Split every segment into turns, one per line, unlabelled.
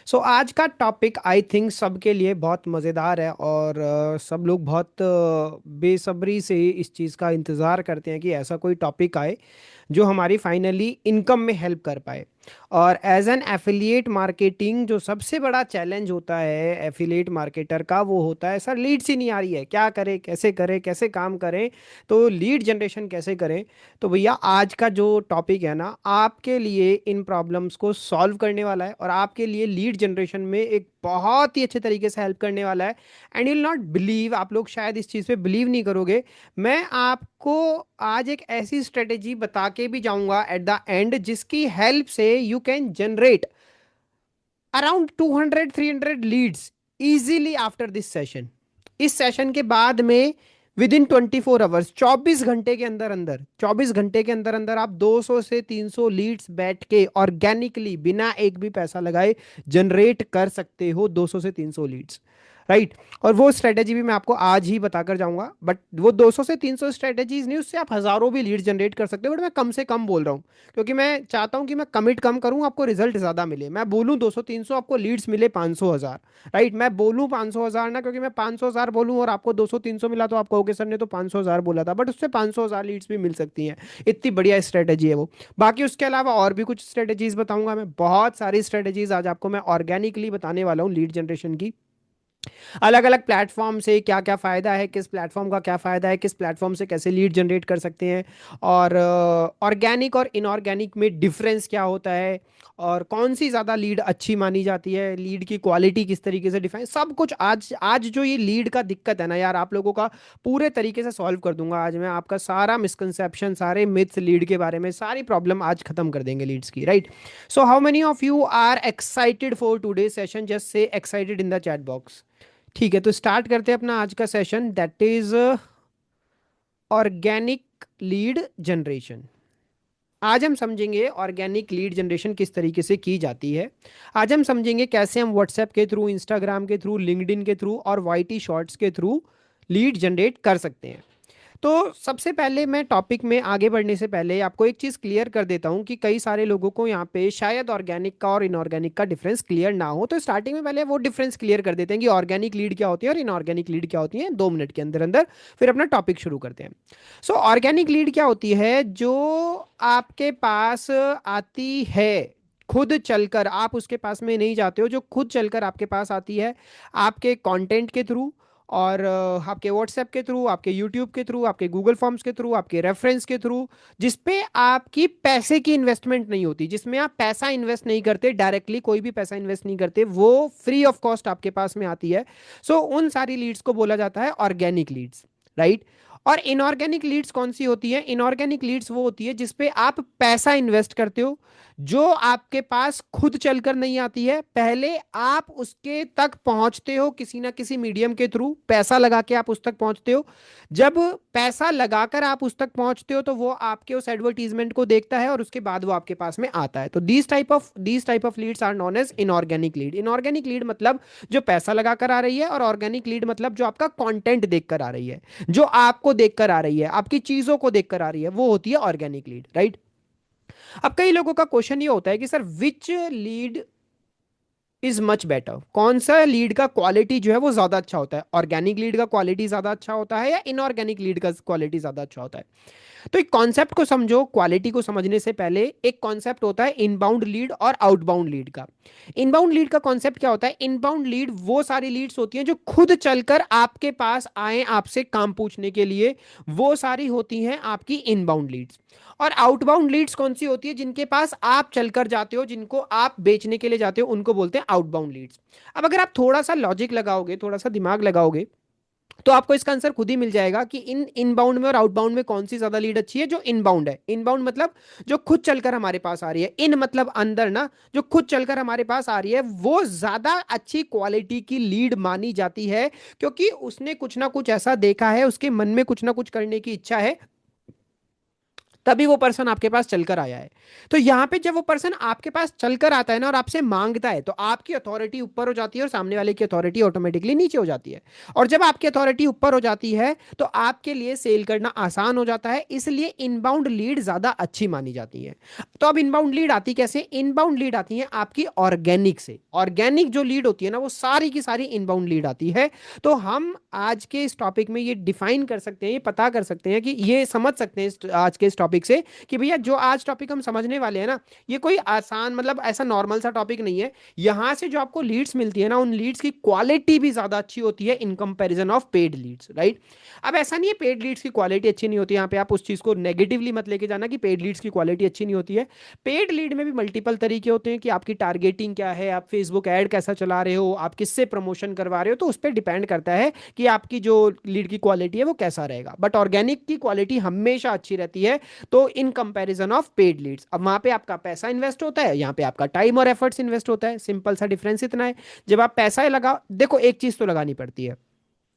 सो आज का topic I think सबके लिए बहुत मज़ेदार है और सब लोग बहुत बेसब्री से इस चीज़ का इंतज़ार करते हैं कि ऐसा कोई टॉपिक आए जो हमारी फाइनली इनकम में हेल्प कर पाए। और एज एन एफिलिएट मार्केटिंग जो सबसे बड़ा चैलेंज होता है एफिलिएट मार्केटर का वो होता है, सर लीड्स ही नहीं आ रही है, क्या करें कैसे काम करें, तो लीड जनरेशन कैसे करें। तो भैया आज का जो टॉपिक है ना आपके लिए इन प्रॉब्लम्स को सॉल्व करने वाला है और आपके लिए लीड जनरेशन में एक बहुत ही अच्छे तरीके से हेल्प करने वाला है। And you will not believe, आप लोग शायद इस चीज़ पे बिलीव नहीं करोगे, मैं आपको आज एक ऐसी स्ट्रेटेजी बता के भी जाऊंगा एट द एंड जिसकी हेल्प से you can generate around 200-300 leads easily after this session. इस सेशन के बाद में विद इन 24 आवर्स, 24 घंटे के अंदर अंदर, 24 घंटे के अंदर अंदर आप 200 से 300 लीड्स बैठ के ऑर्गेनिकली बिना एक भी पैसा लगाए जनरेट कर सकते हो 200 से 300 लीड्स, राइट। और वो स्ट्रेटेजी भी मैं आपको आज ही बताकर जाऊंगा, बट वो 200 से 300 स्ट्रेटेजीज नहीं, उससे आप हजारों भी लीड जनरेट कर सकते हो, बट मैं कम से कम बोल रहा हूँ क्योंकि मैं चाहता हूँ कि मैं कमिट कम करूँ, आपको रिजल्ट ज्यादा मिले। मैं बोलूँ 200-300, आपको लीड्स मिले 500-1000, राइट। मैं बोलूँ 500-1000 ना, क्योंकि मैं 500-1000 बोलूँ और आपको 200-300 मिला तो आप कहोगे सर ने तो 500-1000 बोला था, बट उससे 500-1000 लीड्स भी मिल सकती हैं। इतनी बढ़िया स्ट्रेटेजी है वो। बाकी उसके अलावा और भी कुछ स्ट्रेटेजीज बताऊंगा मैं, बहुत सारी स्ट्रेटेजीज आज आपको मैं ऑर्गेनिकली बताने वाला हूँ लीड जनरेशन की। अलग अलग प्लेटफॉर्म से क्या क्या फ़ायदा है, किस प्लेटफॉर्म का क्या फ़ायदा है, किस प्लेटफॉर्म से कैसे लीड जनरेट कर सकते हैं, और ऑर्गेनिक और इनऑर्गेनिक में डिफरेंस क्या होता है, और कौन सी ज़्यादा लीड अच्छी मानी जाती है, लीड की क्वालिटी किस तरीके से डिफाइन, सब कुछ आज आज जो ये लीड का दिक्कत है ना यार, आप लोगों का पूरे तरीके से सॉल्व कर दूंगा आज मैं। आपका सारा मिसकंसेप्शन, सारे मिथ्स लीड के बारे में, सारी प्रॉब्लम आज खत्म कर देंगे लीड्स की, right. So how many of you are excited for today session? Just say excited in the chat box. ठीक है, तो स्टार्ट करते हैं अपना आज का session, that is organic lead generation. आज हम समझेंगे ऑर्गेनिक लीड जनरेशन किस तरीके से की जाती है। आज हम समझेंगे कैसे हम व्हाट्सएप के थ्रू, इंस्टाग्राम के थ्रू, लिंक्डइन के थ्रू और वाईटी शॉर्ट्स के थ्रू लीड जनरेट कर सकते हैं। तो सबसे पहले मैं टॉपिक में आगे बढ़ने से पहले आपको एक चीज़ क्लियर कर देता हूं कि कई सारे लोगों को यहाँ पे शायद ऑर्गेनिक का और इनऑर्गेनिक का डिफरेंस क्लियर ना हो, तो स्टार्टिंग में पहले वो डिफरेंस क्लियर कर देते हैं कि ऑर्गेनिक लीड क्या होती है और इनऑर्गेनिक लीड क्या होती है, 2 मिनट के अंदर अंदर फिर अपना टॉपिक शुरू करते हैं। सो ऑर्गेनिक लीड क्या होती है? जो आपके पास आती है खुद चलकर, आप उसके पास में नहीं जाते हो, जो खुद चलकर आपके पास आती है आपके कंटेंट के थ्रू, और आपके व्हाट्सएप के थ्रू, आपके यूट्यूब के थ्रू, आपके गूगल फॉर्म्स के थ्रू, आपके रेफरेंस के थ्रू, जिसपे आपकी पैसे की इन्वेस्टमेंट नहीं होती, जिसमें आप पैसा इन्वेस्ट नहीं करते, डायरेक्टली कोई भी पैसा इन्वेस्ट नहीं करते, वो फ्री ऑफ कॉस्ट आपके पास में आती है। सो उन सारी लीड्स को बोला जाता है ऑर्गेनिक लीड्स, राइट। और इनऑर्गेनिक लीड्स कौन सी होती है? इनऑर्गेनिक लीड्स वो होती है जिसपे आप पैसा इन्वेस्ट करते हो, जो आपके पास खुद चलकर नहीं आती है, पहले आप उसके तक पहुंचते हो किसी ना किसी मीडियम के थ्रू, पैसा लगा के आप उस तक पहुंचते हो। जब पैसा लगाकर आप उस तक पहुंचते हो तो वो आपके उस एडवर्टीजमेंट को देखता है और उसके बाद वो आपके पास में आता है। तो these type of leads are known as inorganic lead. Inorganic lead मतलब जो पैसा लगाकर आ रही है, और ऑर्गेनिक लीड मतलब जो आपका कंटेंट देखकर आ रही है, जो आपको देखकर आ रही है, आपकी चीजों को देखकर आ रही है, वो होती है ऑर्गेनिक लीड, राइट। अब कई लोगों का क्वेश्चन ये होता है कि sir which lead is much better, कौन सा लीड का क्वालिटी जो है वो ज्यादा अच्छा होता है, ऑर्गेनिक लीड का क्वालिटी ज्यादा अच्छा होता है या इनऑर्गेनिक लीड का क्वालिटी ज्यादा अच्छा होता है? तो एक कॉन्सेप्ट को समझो, क्वालिटी को समझने से पहले एक कॉन्सेप्ट होता है इनबाउंड लीड और आउटबाउंड लीड का। इनबाउंड लीड का कॉन्सेप्ट क्या होता है? इनबाउंड लीड वो सारी लीड्स होती हैं जो खुद चलकर आपके पास आए आपसे काम पूछने के लिए, वो सारी होती हैं आपकी इनबाउंड लीड्स। और आउटबाउंड लीड्स कौन सी होती है? जिनके पास आप चलकर जाते हो, जिनको आप बेचने के लिए जाते हो, उनको बोलते हैं आउटबाउंड लीड्स। अब अगर आप थोड़ा सा लॉजिक लगाओगे, थोड़ा सा दिमाग लगाओगे, तो आपको इसका आंसर खुद ही मिल जाएगा कि इन इनबाउंड में और आउटबाउंड में कौन सी ज्यादा लीड अच्छी है। जो इनबाउंड है, इनबाउंड मतलब जो खुद चलकर हमारे पास आ रही है, इन मतलब अंदर ना, जो खुद चलकर हमारे पास आ रही है वो ज्यादा अच्छी क्वालिटी की लीड मानी जाती है, क्योंकि उसने कुछ ना कुछ ऐसा देखा है, उसके मन में कुछ ना कुछ करने की इच्छा है, तभी वो पर्सन आपके पास चलकर आया है। तो यहाँ पे जब वो पर्सन आपके पास चलकर आता है ना और आपसे मांगता है, तो आपकी अथॉरिटी ऊपर हो जाती है और सामने वाले की अथॉरिटी ऑटोमेटिकली नीचे हो जाती है। और जब आपकी अथॉरिटी ऊपर हो जाती है तो आपके लिए सेल करना आसान हो जाता है, इसलिए इनबाउंड लीड ज्यादा अच्छी मानी जाती है। तो अब इनबाउंड लीड आती कैसे? इनबाउंड लीड आती है आपकी ऑर्गेनिक से। ऑर्गेनिक जो लीड होती है ना, वो सारी की सारी इनबाउंड लीड आती है। तो हम आज के इस टॉपिक में ये डिफाइन कर सकते हैं, ये पता कर सकते हैं कि ये समझ सकते हैं आज के इस टॉपिक से कि भैया जो आज टॉपिक हम समझने वाले हैं ना, ये कोई आसान मतलब ऐसा नॉर्मल सा टॉपिक नहीं है। यहां से जो आपको लीड्स मिलती है ना, उन लीड्स की क्वालिटी भी ज्यादा अच्छी होती है in comparison of paid leads, right. अब ऐसा नहीं है पेड लीड्स की क्वालिटी अच्छी नहीं होती, यहाँ पे आप उस चीज को नेगेटिवली मत लेके जाना कि पेड लीड्स की क्वालिटी अच्छी नहीं होती है। पेड लीड में भी मल्टीपल तरीके होते हैं कि आपकी टारगेटिंग क्या है, आप फेसबुक ऐड कैसा चला रहे हो, आप किससे प्रमोशन करवा रहे हो, तो उस पर डिपेंड करता है कि आपकी जो लीड की क्वालिटी है वो कैसा रहेगा। बट ऑर्गेनिक की क्वालिटी हमेशा अच्छी रहती है, तो in comparison of paid leads. अब वहां पे आपका पैसा इन्वेस्ट होता है, यहाँ पे आपका टाइम और एफर्ट्स इन्वेस्ट होता है। सिंपल सा डिफरेंस इतना है। जब आप पैसा लगा, देखो एक चीज तो लगानी पड़ती है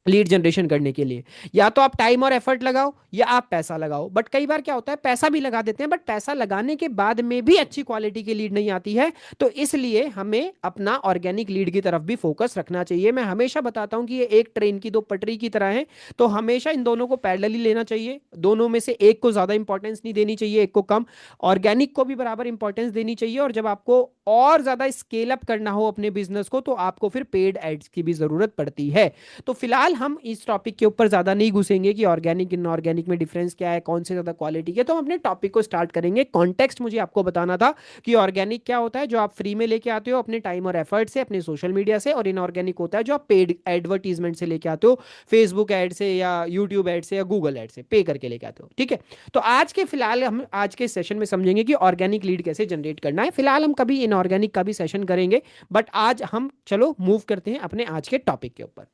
लीड जनरेशन करने के लिए, या तो आप टाइम और एफर्ट लगाओ या आप पैसा लगाओ। बट कई बार क्या होता है, पैसा भी लगा देते हैं बट पैसा लगाने के बाद में भी अच्छी क्वालिटी की लीड नहीं आती है। तो इसलिए हमें अपना ऑर्गेनिक लीड की तरफ भी फोकस रखना चाहिए। मैं हमेशा बताता हूं कि ये एक ट्रेन की दो पटरी की तरह है, तो हमेशा इन दोनों को पैरेलली लेना चाहिए। दोनों में से एक को ज्यादा इंपॉर्टेंस नहीं देनी चाहिए, एक को कम। ऑर्गेनिक को भी बराबर इंपॉर्टेंस देनी चाहिए, और जब आपको और ज्यादा स्केल अप करना हो अपने बिजनेस को, तो आपको फिर पेड एड्स की भी जरूरत पड़ती है। तो फिलहाल हम इस टॉपिक के ऊपर ज्यादा नहीं घुसेंगे कि ऑर्गेनिक इनऑर्गेनिक में डिफरेंस क्या है, कौन से ज्यादा क्वालिटी के। तो हम अपने टॉपिक को स्टार्ट करेंगे। कॉन्टेक्स्ट मुझे आपको बताना था कि ऑर्गेनिक क्या होता है, जो आप फ्री में लेके आते हो अपने टाइम और एफर्ट से, अपने सोशल मीडिया से, और इनऑर्गेनिक होता है जो आप पेड एडवर्टीजमेंट से लेके आते हो, फेसबुक एड से या यूट्यूब एड से या गूगल एड से पे करके लेके आते हो, ठीक है। तो आज के फिलहाल हम आज के सेशन में समझेंगे कि ऑर्गेनिक लीड कैसे जनरेट करना है। फिलहाल हम कभी इनऑर्गेनिक का भी सेशन करेंगे, बट आज हम चलो मूव करते हैं अपने आज के टॉपिक के ऊपर।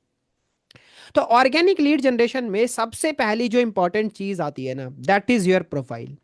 तो ऑर्गेनिक लीड जनरेशन में सबसे पहली जो इंपॉर्टेंट चीज आती है ना, दैट इज योर प्रोफाइल।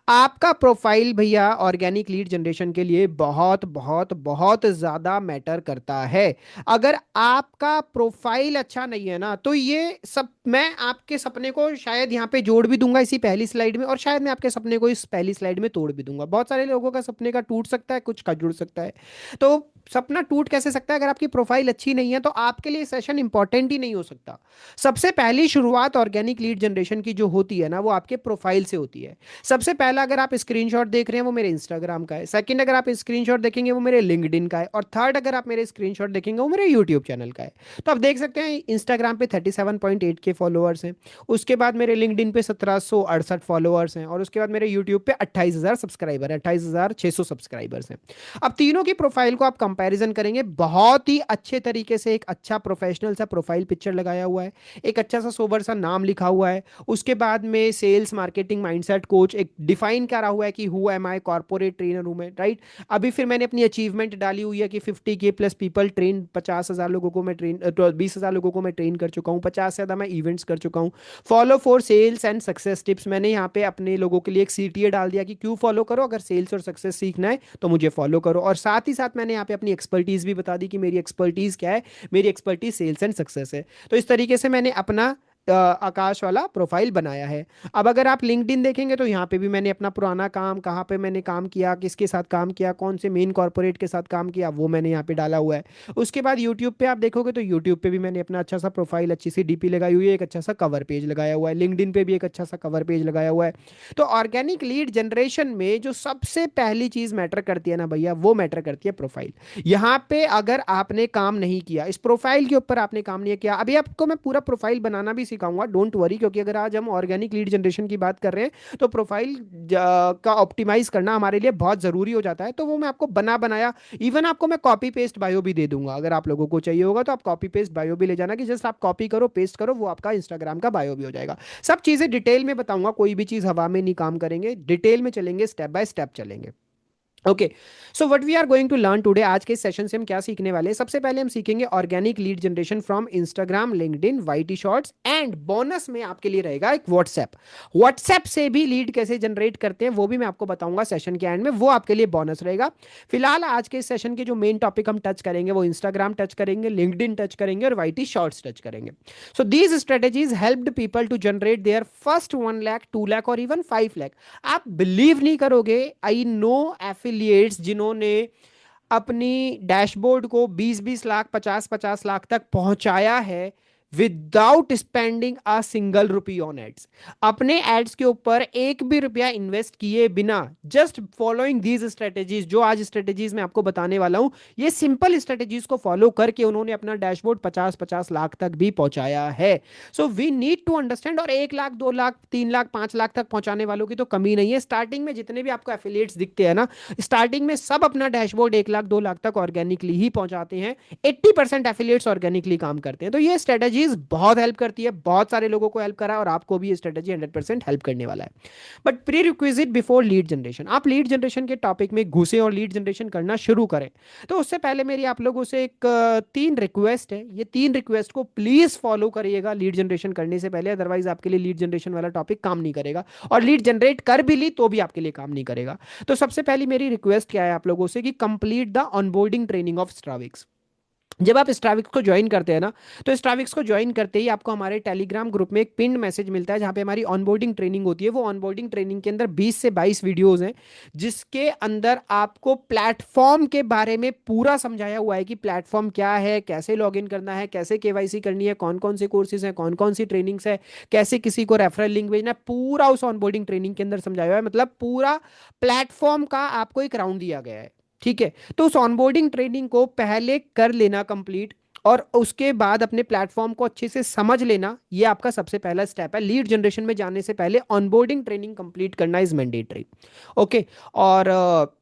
आपका प्रोफाइल भैया ऑर्गेनिक लीड जनरेशन के लिए बहुत बहुत बहुत ज्यादा मैटर करता है। अगर आपका प्रोफाइल अच्छा नहीं है ना, तो ये सब मैं आपके सपने को शायद यहाँ पे जोड़ भी दूंगा इसी पहली स्लाइड में, और शायद मैं आपके सपने को इस पहली स्लाइड में तोड़ भी दूंगा। बहुत सारे लोगों का सपने का टूट सकता है, कुछ का जुड़ सकता है। तो सपना टूट कैसे सकता है? अगर आपकी प्रोफाइल अच्छी नहीं है तो आपके लिए सेशन इंपॉर्टेंट ही नहीं हो सकता। सबसे पहली शुरुआत ऑर्गेनिक लीड जनरेशन की जो होती है ना, वो आपके प्रोफाइल से होती है। सबसे पहला अगर आप स्क्रीनशॉट देख रहे हैं वो मेरे इंस्टाग्राम का है, सेकंड अगर आप स्क्रीनशॉट देखेंगे वो मेरे लिंक्डइन का है, और थर्ड अगर आप मेरे स्क्रीनशॉट देखेंगे वो मेरे यूट्यूब चैनल का है। तो आप देख सकते हैं इंस्टाग्राम पे 37.8 के फॉलोअर्स हैं, उसके बाद मेरे लिंक्डइन पे 1768 फॉलोअर्स हैं, और उसके बाद मेरे यूट्यूब पे 28,000 सब्सक्राइबर है, 28,600 सब्सक्राइबर्स हैं। अब तीनों की प्रोफाइल को आप कंपैरिजन करेंगे, बहुत ही अच्छे तरीके से एक अच्छा प्रोफेशनल सा प्रोफाइल पिक्चर लगाया हुआ है, एक अच्छा सा सोबर सा नाम लिखा हुआ है, उसके बाद में सेल्स मार्केटिंग माइंडसेट कोच एक डिफाइन करा हुआ है कि who am I, corporate trainer हूं मैं, राइट। अभी फिर मैंने अपनी अचीवमेंट डाली हुई है कि 50K प्लस पीपल ट्रेन, 50,000 लोगों को मैं ट्रेन, 20,000 लोगों को मैं ट्रेन कर चुका हूँ, 50 से ज़्यादा मैं इवेंट्स कर चुका हूँ। Follow for sales and success tips, मैंने यहाँ पे अपने लोगों के लिए एक CTA डाल दिया कि क्यों फॉलो करो, अगर सेल्स और सक्सेस सीखना है तो मुझे फॉलो करो। और साथ ही साथ मैंने यहाँ पे अपनी एक्सपर्टीज भी बता दी कि मेरी एक्सपर्टीज क्या है, मेरी एक्सपर्टीज सेल्स एंड सक्सेस है। तो इस तरीके से मैंने अपना आकाश वाला प्रोफाइल बनाया है। अब अगर आप लिंक्डइन देखेंगे तो यहाँ पे भी मैंने अपना पुराना काम, कहाँ पे मैंने काम किया, किसके साथ काम किया, कौन से मेन कॉर्पोरेट के साथ काम किया, वो मैंने यहाँ पे डाला हुआ है। उसके बाद यूट्यूब पे आप देखोगे तो यूट्यूब पे भी मैंने अपना अच्छा सा प्रोफाइल, अच्छी सी DP लगाई हुई है, एक अच्छा सा कवर पेज लगाया हुआ है। लिंक्डइन पे भी एक अच्छा सा कवर पेज लगाया हुआ है। तो ऑर्गेनिक लीड जनरेशन में जो सबसे पहली चीज मैटर करती है ना भैया, वो मैटर करती है प्रोफाइल। यहाँ पे अगर आपने काम नहीं किया, इस प्रोफाइल के ऊपर आपने काम नहीं किया, अभी आपको मैं पूरा प्रोफाइल बनाना भी सिखाऊंगा, डोंट वरी। क्योंकि अगर आज हम ऑर्गेनिक लीड जनरेशन की बात कर रहे हैं तो प्रोफाइल का ऑप्टिमाइज करना हमारे लिए बहुत जरूरी हो जाता है। तो वो मैं आपको बना बनाया, इवन आपको मैं कॉपी पेस्ट बायो भी दे दूंगा। अगर आप लोगों को चाहिए होगा तो आप कॉपी पेस्ट बायो भी ले जाना, कि जस्ट आप कॉपी करो, पेस्ट करो, वो आपका इंस्टाग्राम का बायो भी हो जाएगा। सब चीजें डिटेल में बताऊंगा, कोई भी चीज हवा में नहीं काम करेंगे, डिटेल में चलेंगे, स्टेप बाय स्टेप चलेंगे। Okay, so what we are going to learn today, आज के सेशन से हम क्या सीखने वाले हैं? सबसे पहले हम सीखेंगे organic lead generation from Instagram, LinkedIn, YT shorts, and bonus में आपके लिए रहेगा एक व्हाट्सएप। व्हाट्सएप से भी लीड कैसे जनरेट करते हैं वो भी मैं आपको बताऊंगा सेशन के एंड में, वो आपके लिए बोनस रहेगा। फिलहाल आज के सेशन के जो मेन टॉपिक हम टच करेंगे वो इंस्टाग्राम टच करेंगे, लिंक्डइन टच करेंगे और वाईटी शॉर्ट्स टच करेंगे। So these strategies helped people to generate their first 1 lakh, 2 lakh और इवन 5 लाख। आप बिलीव नहीं करोगे, आई नो एफिलिएट्स जिन्होंने अपनी डैशबोर्ड को 20-20 लाख, 50-50 लाख तक पहुंचाया है without spending a single rupee on ads. अपने एड्स के ऊपर एक भी रुपया इन्वेस्ट किए बिना, जस्ट फॉलोइंग दीज स्ट्रेटेजीज, जो आज स्ट्रेटेजीज मैं आपको बताने वाला हूं, ये सिंपल स्ट्रेटेजीज को फॉलो करके उन्होंने अपना डैशबोर्ड 50-50 लाख तक भी पहुंचाया है। So we need to understand, और 1 लाख, 2 लाख, 3 लाख, 5 लाख तक पहुंचाने वालों की तो कमी नहीं है। स्टार्टिंग में जितने भी आपको एफिलिएट्स दिखते हैं ना, स्टार्टिंग में सब अपना डैशबोर्ड 1 लाख, 2 लाख तक ऑर्गेनिकली ही पहुंचाते हैं। 80% एफिलिएट्स ऑर्गेनिकली काम करते हैं। तो ये स्ट्रेटेजीज बहुत हेल्प करती है, बहुत सारे लोगों को हेल्प करा, और आपको भी ये स्ट्रेटेजी 100% हेल्प करने वाला है। But pre requisite before lead generation, आप लीड जनरेशन के टॉपिक में घुसे और लीड जनरेशन करना शुरू करें, तो उससे पहले मेरी आप लोगों से एक 3 रिक्वेस्ट है। ये 3 रिक्वेस्ट को प्लीज फॉलो करिएगा लीड जनरेशन करने से पहले, अदरवाइज आपके लिए लीड जनरेशन वाला टॉपिक काम नहीं करेगा, और लीड जनरेट कर भी ली तो भी आपके लिए काम नहीं करेगा। तो सबसे पहली मेरी रिक्वेस्ट क्या है आप लोगों से, कि complete the onboarding training of Stravix. जब आप स्ट्राविक्स को ज्वाइन करते हैं ना, तो स्ट्राविक्स को ज्वाइन करते ही आपको हमारे टेलीग्राम ग्रुप में एक पिन मैसेज मिलता है, जहां पे हमारी ऑनबोर्डिंग ट्रेनिंग होती है। वो ऑनबोर्डिंग ट्रेनिंग के अंदर 20 से 22 वीडियोस हैं, जिसके अंदर आपको प्लेटफॉर्म के बारे में पूरा समझाया हुआ है कि प्लेटफॉर्म क्या है, कैसे लॉगिन करना है, कैसे केवाईसी करनी है, कौन कौन से कोर्सेज हैं, कौन कौन सी ट्रेनिंग्स है, कैसे किसी को रेफरल लिंक भेजना है, पूरा उस ऑनबोर्डिंग ट्रेनिंग के अंदर समझाया हुआ है। मतलब पूरा प्लेटफॉर्म का आपको एक राउंड दिया गया है, ठीक है? तो उस ऑनबोर्डिंग ट्रेनिंग को पहले कर लेना कंप्लीट, और उसके बाद अपने प्लेटफॉर्म को अच्छे से समझ लेना, ये आपका सबसे पहला स्टेप है। लीड जनरेशन में जाने से पहले ऑनबोर्डिंग ट्रेनिंग कंप्लीट करना इज मैंडेटरी। ओके, और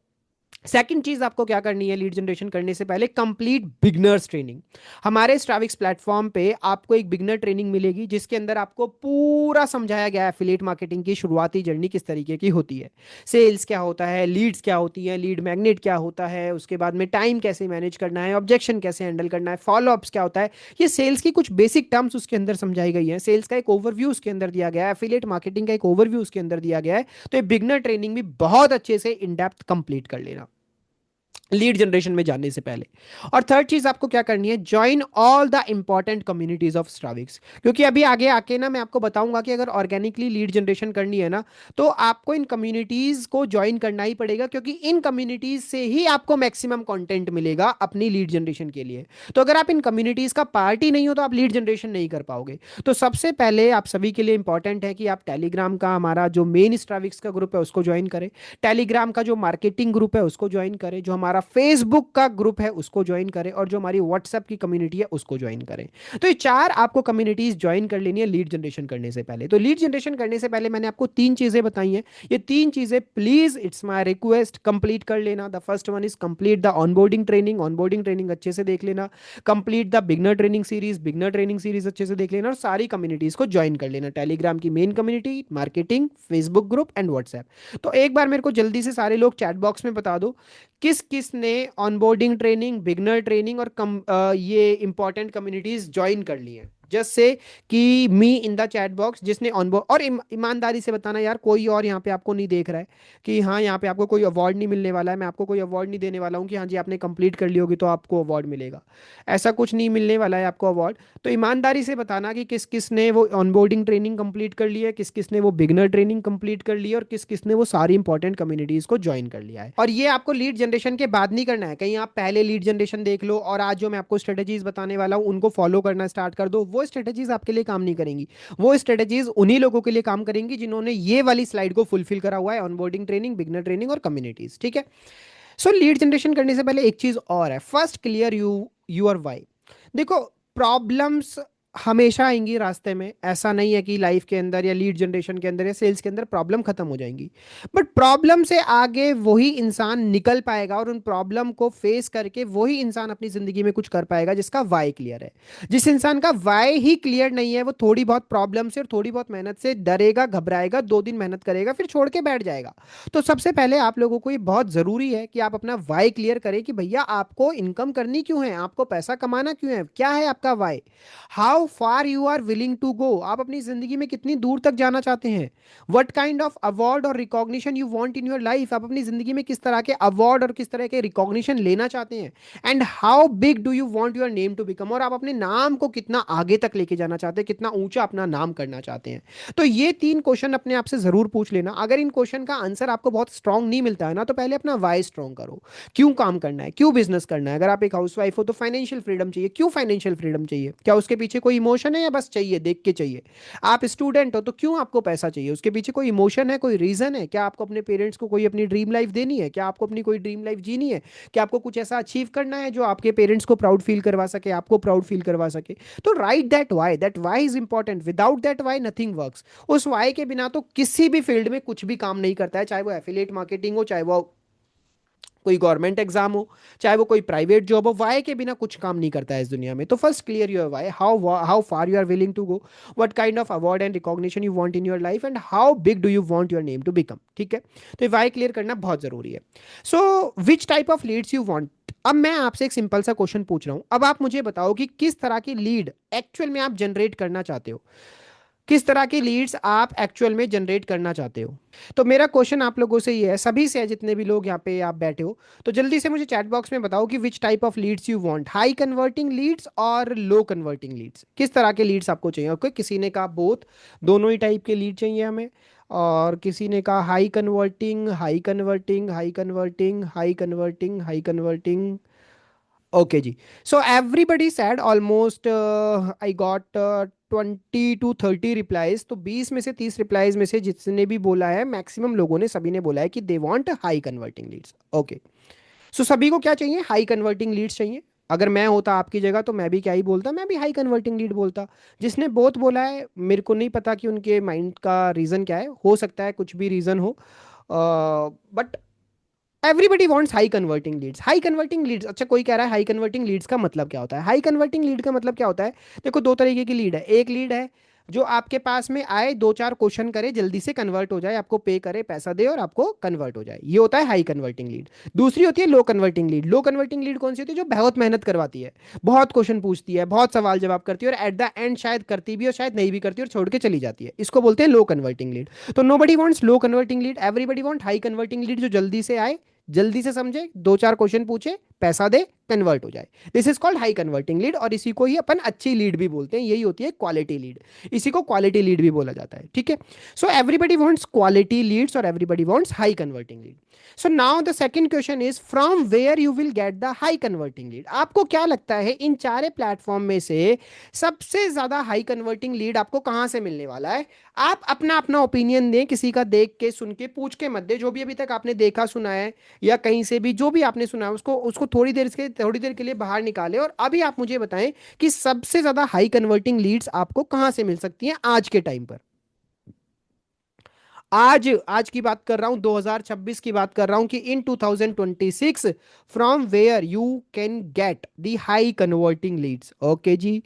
सेकंड चीज आपको क्या करनी है लीड जनरेशन करने से पहले, कंप्लीट बिगनर्स ट्रेनिंग। हमारे स्ट्राविक्स प्लेटफॉर्म पे आपको एक बिगनर ट्रेनिंग मिलेगी, जिसके अंदर आपको पूरा समझाया गया है एफिलिएट मार्केटिंग की शुरुआती जर्नी किस तरीके की होती है, सेल्स क्या होता है, लीड्स क्या होती है, लीड मैग्नेट क्या होता है, उसके बाद में टाइम कैसे मैनेज करना है, ऑब्जेक्शन कैसे हैंडल करना है, फॉलोअप्स क्या होता है। ये सेल्स की कुछ बेसिक टर्म्स उसके अंदर समझाई गई है, सेल्स का एक ओवरव्यू उसके अंदर दिया गया है, एफिलिएट मार्केटिंग का एक ओवरव्यू उसके अंदर दिया गया है। तो ये बिगनर ट्रेनिंग भी बहुत अच्छे से इन डेप्थ कंप्लीट कर लेना लीड जनरेशन में जाने से पहले। और थर्ड चीज आपको क्या करनी है, join all the important communities of Stravix. क्योंकि अभी आगे आके ना मैं आपको बताऊंगा कि अगर ऑर्गेनिकली लीड जनरेशन करनी है ना, तो आपको इन कम्युनिटीज को ज्वाइन करना ही पड़ेगा, क्योंकि इन कम्युनिटीज से ही आपको मैक्सिमम कंटेंट मिलेगा अपनी लीड जनरेशन के लिए। तो अगर आप इन कम्युनिटीज का पार्ट ही नहीं हो, तो आप लीड जनरेशन नहीं कर पाओगे। तो सबसे पहले आप सभी के लिए इंपॉर्टेंट है कि आप टेलीग्राम का हमारा जो मेन स्ट्राविक्स का ग्रुप है उसको ज्वाइन करें, टेलीग्राम का जो मार्केटिंग ग्रुप है उसको ज्वाइन करें, जो हमारा फेसबुक का ग्रुप है उसको ज्वाइन करें, और जो हमारी व्हाट्सएप की कम्युनिटी है उसको ज्वाइन करें। तो ये 4 आपको कम्युनिटीज ज्वाइन कर लेनी है लीड जनरेशन करने से पहले। तो लीड जनरेशन करने से पहले मैंने आपको 3 चीजें बताई हैं, ये 3 चीजें please, it's my request, complete कर लेना। The first one is complete the onboarding training, onboarding training अच्छे से देख लेना। Complete the beginner training series, beginner training series अच्छे से देख लेना, और सारी कम्युनिटीज को ज्वाइन कर लेना, टेलीग्राम की main community, marketing, Facebook group and WhatsApp. तो एक बार मेरे को जल्दी से सारे लोग चैट बॉक्स में बता दो, किस किस ने ऑनबोर्डिंग ट्रेनिंग, बिगनर ट्रेनिंग और ये इंपॉर्टेंट कम्युनिटीज ज्वाइन कर ली हैं। जस्ट से कि मी इन द चैट बॉक्स, जिसने ऑनबोर्ड, और ईमानदारी से बताना यार, कोई और यहाँ पे आपको नहीं देख रहा है कि हाँ यहाँ पे आपको कोई अवार्ड नहीं मिलने वाला है, मैं आपको कोई अवार्ड नहीं देने वाला हूँ कि हाँ जी आपने कंप्लीट कर ली होगी तो आपको अवार्ड मिलेगा, ऐसा कुछ नहीं मिलने वाला है आपको अवार्ड। तो ईमानदारी से बताना कि किस किस ने वो ऑनबोर्डिंग ट्रेनिंग कंप्लीट कर ली है, किस किस ने वो बिगनर ट्रेनिंग कंप्लीट कर ली है, और किस किस ने वो सारी इंपॉर्टेंट कम्युनिटीज को ज्वाइन कर लिया है। और ये आपको लीड जनरेशन के बाद नहीं करना है, कहीं आप पहले लीड जनरेशन देख लो और आज जो मैं आपको स्ट्रेटेजीज बताने वाला हूँ उनको फॉलो करना स्टार्ट कर दो, वो स्ट्रेटेजीज आपके लिए काम नहीं करेंगी। वो स्ट्रेटेजीज उन्हीं लोगों के लिए काम करेंगी जिन्होंने ये वाली स्लाइड को फुलफिल करा हुआ है, ऑनबोर्डिंग ट्रेनिंग, बिगनर ट्रेनिंग और कम्युनिटीज, ठीक है? सो लीड जनरेशन करने से पहले एक चीज और है, फर्स्ट क्लियर यूर वाई। देखो, प्रॉब्लम्स हमेशा आएंगी रास्ते में, ऐसा नहीं है कि लाइफ के अंदर या लीड जनरेशन के अंदर या सेल्स के अंदर प्रॉब्लम खत्म हो जाएंगी। बट प्रॉब्लम से आगे वही इंसान निकल पाएगा और उन प्रॉब्लम को फेस करके वही इंसान अपनी जिंदगी में कुछ कर पाएगा जिसका वाई क्लियर है। जिस इंसान का वाई ही क्लियर नहीं है वो थोड़ी बहुत प्रॉब्लम से और थोड़ी बहुत मेहनत से डरेगा, घबराएगा, 2 दिन मेहनत करेगा, फिर छोड़ के बैठ जाएगा। तो सबसे पहले आप लोगों को ये बहुत जरूरी है कि आप अपना वाई क्लियर करें कि भैया आपको इनकम करनी क्यों है, आपको पैसा कमाना क्यों है, क्या है आपका why. How far you are willing to go, आप अपनी जिंदगी में कितनी दूर तक जाना चाहते हैं। वट काइंड ऑफ अवार्ड और recognition you want in your life, आप अपनी जिंदगी में किस तरह के अवार्ड और किस तरह के रिकॉग्निशन लेना चाहते हैं। And how big do you want your name to become, और आप अपने नाम को कितना आगे तक लेके जाना चाहते हैं, कितना ऊंचा अपना नाम करना चाहते हैं। तो ये 3 क्वेश्चन अपने आप से जरूर पूछ लेना। अगर इन क्वेश्चन का आंसर आपको बहुत स्ट्रांग नहीं मिलता है ना, तो पहले अपना वाई स्ट्रांग करो। क्यों काम करना है, क्यों बिजनेस करना है। अगर आप एक हाउसवाइफ हो तो फाइनेंशियल फ्रीडम चाहिए, क्यों फाइनेंशियल फ्रीडम चाहिए, क्या उसके पीछे कोई इमोशन है या बस चाहिए, देख के चाहिए। आप स्टूडेंट हो तो क्यों आपको पैसा चाहिए, उसके पीछे कोई इमोशन है, कोई रीजन है। क्या आपको अपने पेरेंट्स को कोई अपनी ड्रीम लाइफ देनी है, क्या आपको अपनी कोई ड्रीम लाइफ जीनी है, क्या आपको कुछ ऐसा अचीव करना है जो आपके पेरेंट्स को प्राउड फील करवा सके, आपको प्राउड फील करवा सके। तो right that why is important. Without that why nothing works. उस वाई के बिना तो किसी भी फील्ड में कुछ भी काम नहीं करता है, चाहे वो एफिलिएट मार्केटिंग हो, चाहे वो कोई गवर्नमेंट एग्जाम हो, चाहे वो कोई प्राइवेट जॉब हो। वाई के बिना कुछ काम नहीं करता है इस दुनिया में। तो first clear your why, how far you are willing to go, what kind of award and recognition you want in your life, and how big do you want your name to become. ठीक है, तो why clear करना बहुत जरूरी है। So which type of leads you want. अब मैं आपसे एक सिंपल सा क्वेश्चन पूछ रहा हूं, अब आप मुझे बताओ कि किस तरह की लीड एक्चुअल में आप जनरेट करना चाहते हो, किस तरह की लीड्स आप एक्चुअल में जनरेट करना चाहते हो। तो मेरा क्वेश्चन आप लोगों से ये है, सभी से है, जितने भी लोग यहाँ पे आप बैठे हो, तो जल्दी से मुझे चैट बॉक्स में बताओ कि which type of leads you want, high converting leads और लो कन्वर्टिंग लीड्स। किस तरह के लीड्स आपको चाहिए। ओके, किसी ने कहा बोथ, दोनों ही टाइप के लीड चाहिए हमें। और किसी ने कहा high converting, high converting, high converting, high converting, high converting. Okay ji. So everybody said almost I got 20 to 30 replies. तो 20 में से 30 रिप्लाईज में से जितने भी बोला है, मैक्सिमम लोगों ने, सभी ने बोला है कि they want high converting leads. Okay, so सभी को क्या चाहिए, हाई कन्वर्टिंग लीड्स चाहिए। अगर मैं होता आपकी जगह तो मैं भी क्या ही बोलता, मैं भी हाई कन्वर्टिंग लीड बोलता। जिसने बहुत बोला है, मेरे को नहीं पता कि उनके माइंड का रीज़न क्या है, हो सकता है कुछ भी रीज़न हो, but everybody wants high converting leads. High converting leads, अच्छा कोई कह रहा है हाई कन्वर्टिंग लीड्स का मतलब क्या होता है। हाई कन्वर्टिंग लीड का मतलब क्या होता है, देखो 2 तरीके की लीड है। एक लीड है जो आपके पास में आए, 2-4 क्वेश्चन करे, जल्दी से कन्वर्ट हो जाए, आपको पे करे, पैसा दे और आपको कन्वर्ट हो जाए, ये होता है हाई कन्वर्टिंग लीड। दूसरी होती है लो कन्वर्टिंग लीड। लो कन्वर्टिंग लीड कौन सी होती है, जो बहुत मेहनत करवाती है, बहुत क्वेश्चन पूछती है, बहुत सवाल जवाब करती है, और एट द एंड शायद करती भी और शायद नहीं भी करती और छोड़ के चली जाती है, इसको बोलते हैं लो कन्वर्टिंग लीड। तो nobody wants low converting lead, everybody want high converting lead, जो जल्दी से आए, जल्दी से समझे, 2-4 क्वेश्चन पूछे, पैसा दे, कन्वर्ट हो जाए। This is called high converting lead, और इसी को ही अपन अच्छी लीड भी बोलते हैं, यही होती है क्वालिटी लीड। इसी को क्वालिटी लीड भी बोला जाता है। ठीक है, so everybody wants quality leads और everybody wants high converting lead. So now the second question is from where you will get the high converting lead. आपको क्या लगता है इन 4 प्लेटफॉर्म में से सबसे ज्यादा हाई कन्वर्टिंग लीड आपको कहां से मिलने वाला है। आप अपना अपना ओपिनियन दें, किसी का देख के, सुन के, पूछ के मत दे। जो भी अभी तक आपने देखा सुना है या कहीं से भी जो भी आपने सुना है, उसको उसको थोड़ी देर के लिए बाहर निकाले, और अभी आप मुझे बताएं कि सबसे ज्यादा हाई कन्वर्टिंग लीड्स आपको कहां से मिल सकती हैं आज के टाइम पर। आज आज की बात कर रहा हूं, 2026 की बात कर रहा हूं कि in 2026 from where you can get the high converting leads. Okay जी,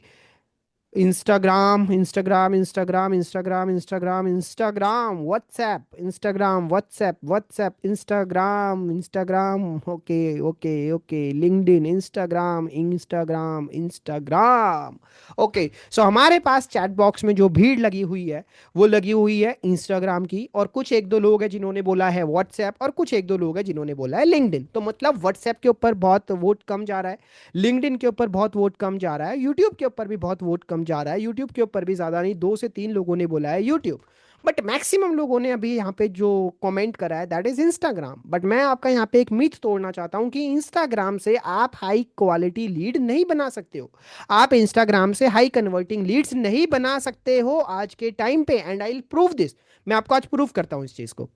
Instagram, Instagram, Instagram, Instagram, Instagram, Instagram, WhatsApp, Instagram, WhatsApp, WhatsApp, Instagram, Instagram, okay okay okay, LinkedIn, Instagram, Instagram, Instagram. Okay, so हमारे पास chat box में जो भीड़ लगी हुई है वो लगी हुई है इंस्टाग्राम की, और कुछ एक दो लोग हैं जिन्होंने बोला है व्हाट्सएप, और कुछ एक दो लोग हैं जिन्होंने बोला है लिंक्डइन। तो मतलब व्हाट्सएप के ऊपर बहुत वोट कम जा रहा है, लिंक्डइन के ऊपर बहुत वोट कम जा रहा है, यूट्यूब के ऊपर भी बहुत वोट कम जा रहा है। यूट्यूब के ऊपर भी ज्यादा नहीं, 2 से 3 लोगों ने बोला है यूट्यूब, बट मैक्सिमम लोगों ने अभी यहाँ पे जो कमेंट करा है दैट इज इंस्टाग्राम। बट मैं आपका यहाँ पे एक मिथ तोड़ना चाहता हूँ कि इंस्टाग्राम से आप हाई क्वालिटी लीड नहीं बना सकते हो। आप इंस्टाग्राम से हाई कन्वर्टिंग लीड्स नहीं बना सकते हो आज के टाइम पे, and I will prove this. मैं आपको आज प्रूव करता हूँ इस चीज को।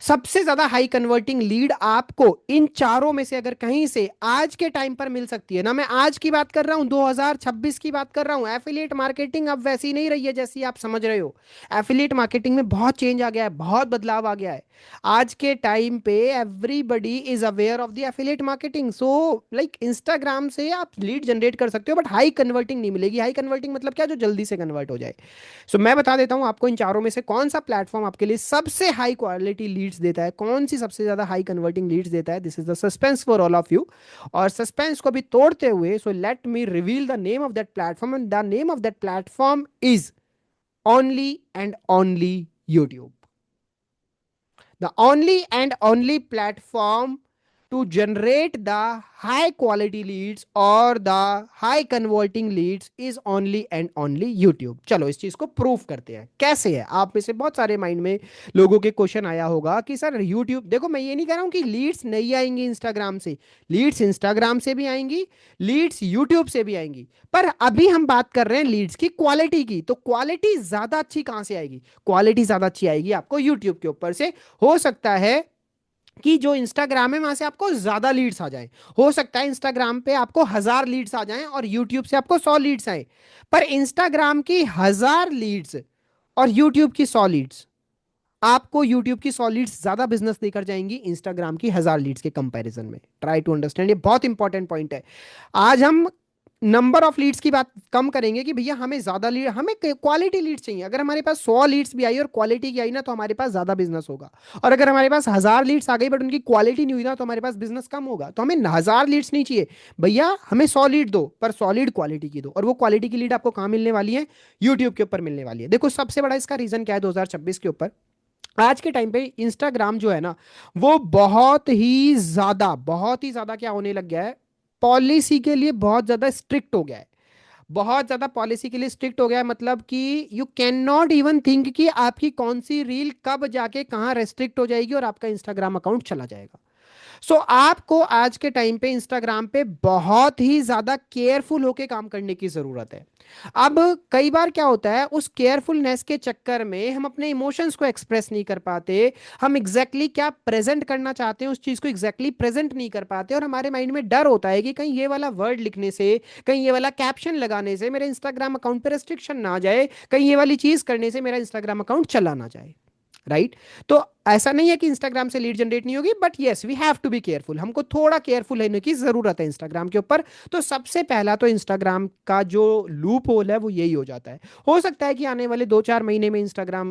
सबसे ज्यादा हाई कन्वर्टिंग लीड आपको इन चारों में से अगर कहीं से आज के टाइम पर मिल सकती है ना, मैं आज की बात कर रहा हूं, 2026 की बात कर रहा हूं। एफिलिएट मार्केटिंग अब वैसी नहीं रही है जैसी आप समझ रहे हो। एफिलिएट मार्केटिंग में बहुत चेंज आ गया है, बहुत बदलाव आ गया है। आज के टाइम पे everybody is aware of the affiliate marketing. So like Instagram से आप लीड जनरेट कर सकते हो, बट हाई कन्वर्टिंग नहीं मिलेगी। हाई कन्वर्टिंग मतलब क्या, जो जल्दी से कन्वर्ट हो जाए। सो मैं बता देता हूं आपको इन चारों में से कौन सा प्लेटफॉर्म आपके लिए सबसे हाई क्वालिटी लीड्स देता है, कौन सी सबसे ज्यादा हाई कन्वर्टिंग लीड्स देता है। This is the suspense for all of you. और सस्पेंस को भी तोड़ते हुए, so let me reveal the name of that platform, and the name of that platform is only and only YouTube. The only and only platform to generate the high quality leads or the high converting leads is only and only YouTube। चलो इस चीज को proof करते हैं कैसे है। आप में से बहुत सारे माइंड में लोगों के क्वेश्चन आया होगा कि सर YouTube, देखो मैं ये नहीं कह रहा हूं कि लीड्स नहीं आएंगी इंस्टाग्राम से, लीड्स इंस्टाग्राम से भी आएंगी, लीड्स यूट्यूब से भी आएंगी। पर अभी हम बात कर रहे हैं लीड्स की क्वालिटी की। तो क्वालिटी ज्यादा अच्छी कहां से आएगी? क्वालिटी ज्यादा अच्छी आएगी आपको यूट्यूब के ऊपर से। हो सकता है कि जो इंस्टाग्राम है वहां से आपको ज्यादा लीड्स आ जाए, हो सकता है इंस्टाग्राम पे आपको 1000 लीड्स आ जाएं और यूट्यूब से आपको 100 लीड्स आए। पर इंस्टाग्राम की 1000 लीड्स और यूट्यूब की 100 लीड्स, आपको यूट्यूब की 100 लीड्स ज्यादा बिजनेस देकर जाएंगी इंस्टाग्राम की 1000 लीड्स के कंपैरिजन में। ट्राई टू अंडरस्टैंड, ये बहुत इंपॉर्टेंट पॉइंट है। आज हम नंबर ऑफ लीड्स की बात कम करेंगे कि भैया हमें ज्यादा लीड, हमें क्वालिटी लीड्स चाहिए। अगर हमारे पास 100 लीड्स भी आई और क्वालिटी की आई ना, तो हमारे पास ज्यादा बिजनेस होगा। और अगर हमारे पास 1000 लीड्स आ गई बट उनकी क्वालिटी नहीं हुई ना, तो हमारे पास बिजनेस कम होगा। तो हमें 1000 लीड्स नहीं चाहिए भैया, हमें 100 लीड दो, पर 100 लीड क्वालिटी की दो। और वो क्वालिटी की लीड आपको कहां मिलने वाली है? यूट्यूब के ऊपर मिलने वाली है। देखो सबसे बड़ा इसका रीजन क्या है 2026 के ऊपर। आज के टाइम पे इंस्टाग्राम जो है ना, वो बहुत ही ज्यादा क्या होने लग गया है, पॉलिसी के लिए बहुत ज्यादा स्ट्रिक्ट हो गया है। बहुत ज्यादा पॉलिसी के लिए स्ट्रिक्ट हो गया है, मतलब कि you can not even think कि आपकी कौन सी रील कब जाके कहां रेस्ट्रिक्ट हो जाएगी और आपका इंस्टाग्राम अकाउंट चला जाएगा। सो आपको आज के टाइम पे इंस्टाग्राम पे बहुत ही ज्यादा केयरफुल होके काम करने की जरूरत है। अब कई बार क्या होता है, उस केयरफुलनेस के चक्कर में हम अपने इमोशंस को एक्सप्रेस नहीं कर पाते। हम एग्जैक्टली exactly क्या प्रेजेंट करना चाहते हैं उस चीज को एग्जैक्टली exactly प्रेजेंट नहीं कर पाते, और हमारे माइंड में डर होता है कि कहीं ये वाला वर्ड लिखने से, कहीं ये वाला कैप्शन लगाने से मेरे इंस्टाग्राम अकाउंट पे रेस्ट्रिक्शन ना आ जाए, कहीं ये वाली चीज करने से मेरा इंस्टाग्राम अकाउंट चला ना जाए। राइट? तो ऐसा नहीं है कि इंस्टाग्राम से लीड जनरेट नहीं होगी, but yes we have to be careful. हमको थोड़ा केयरफुल होने की जरूरत है इंस्टाग्राम के ऊपर। तो सबसे पहला तो इंस्टाग्राम का जो लूप होल है वो यही हो जाता है। हो सकता है कि आने वाले 2-4 महीने में इंस्टाग्राम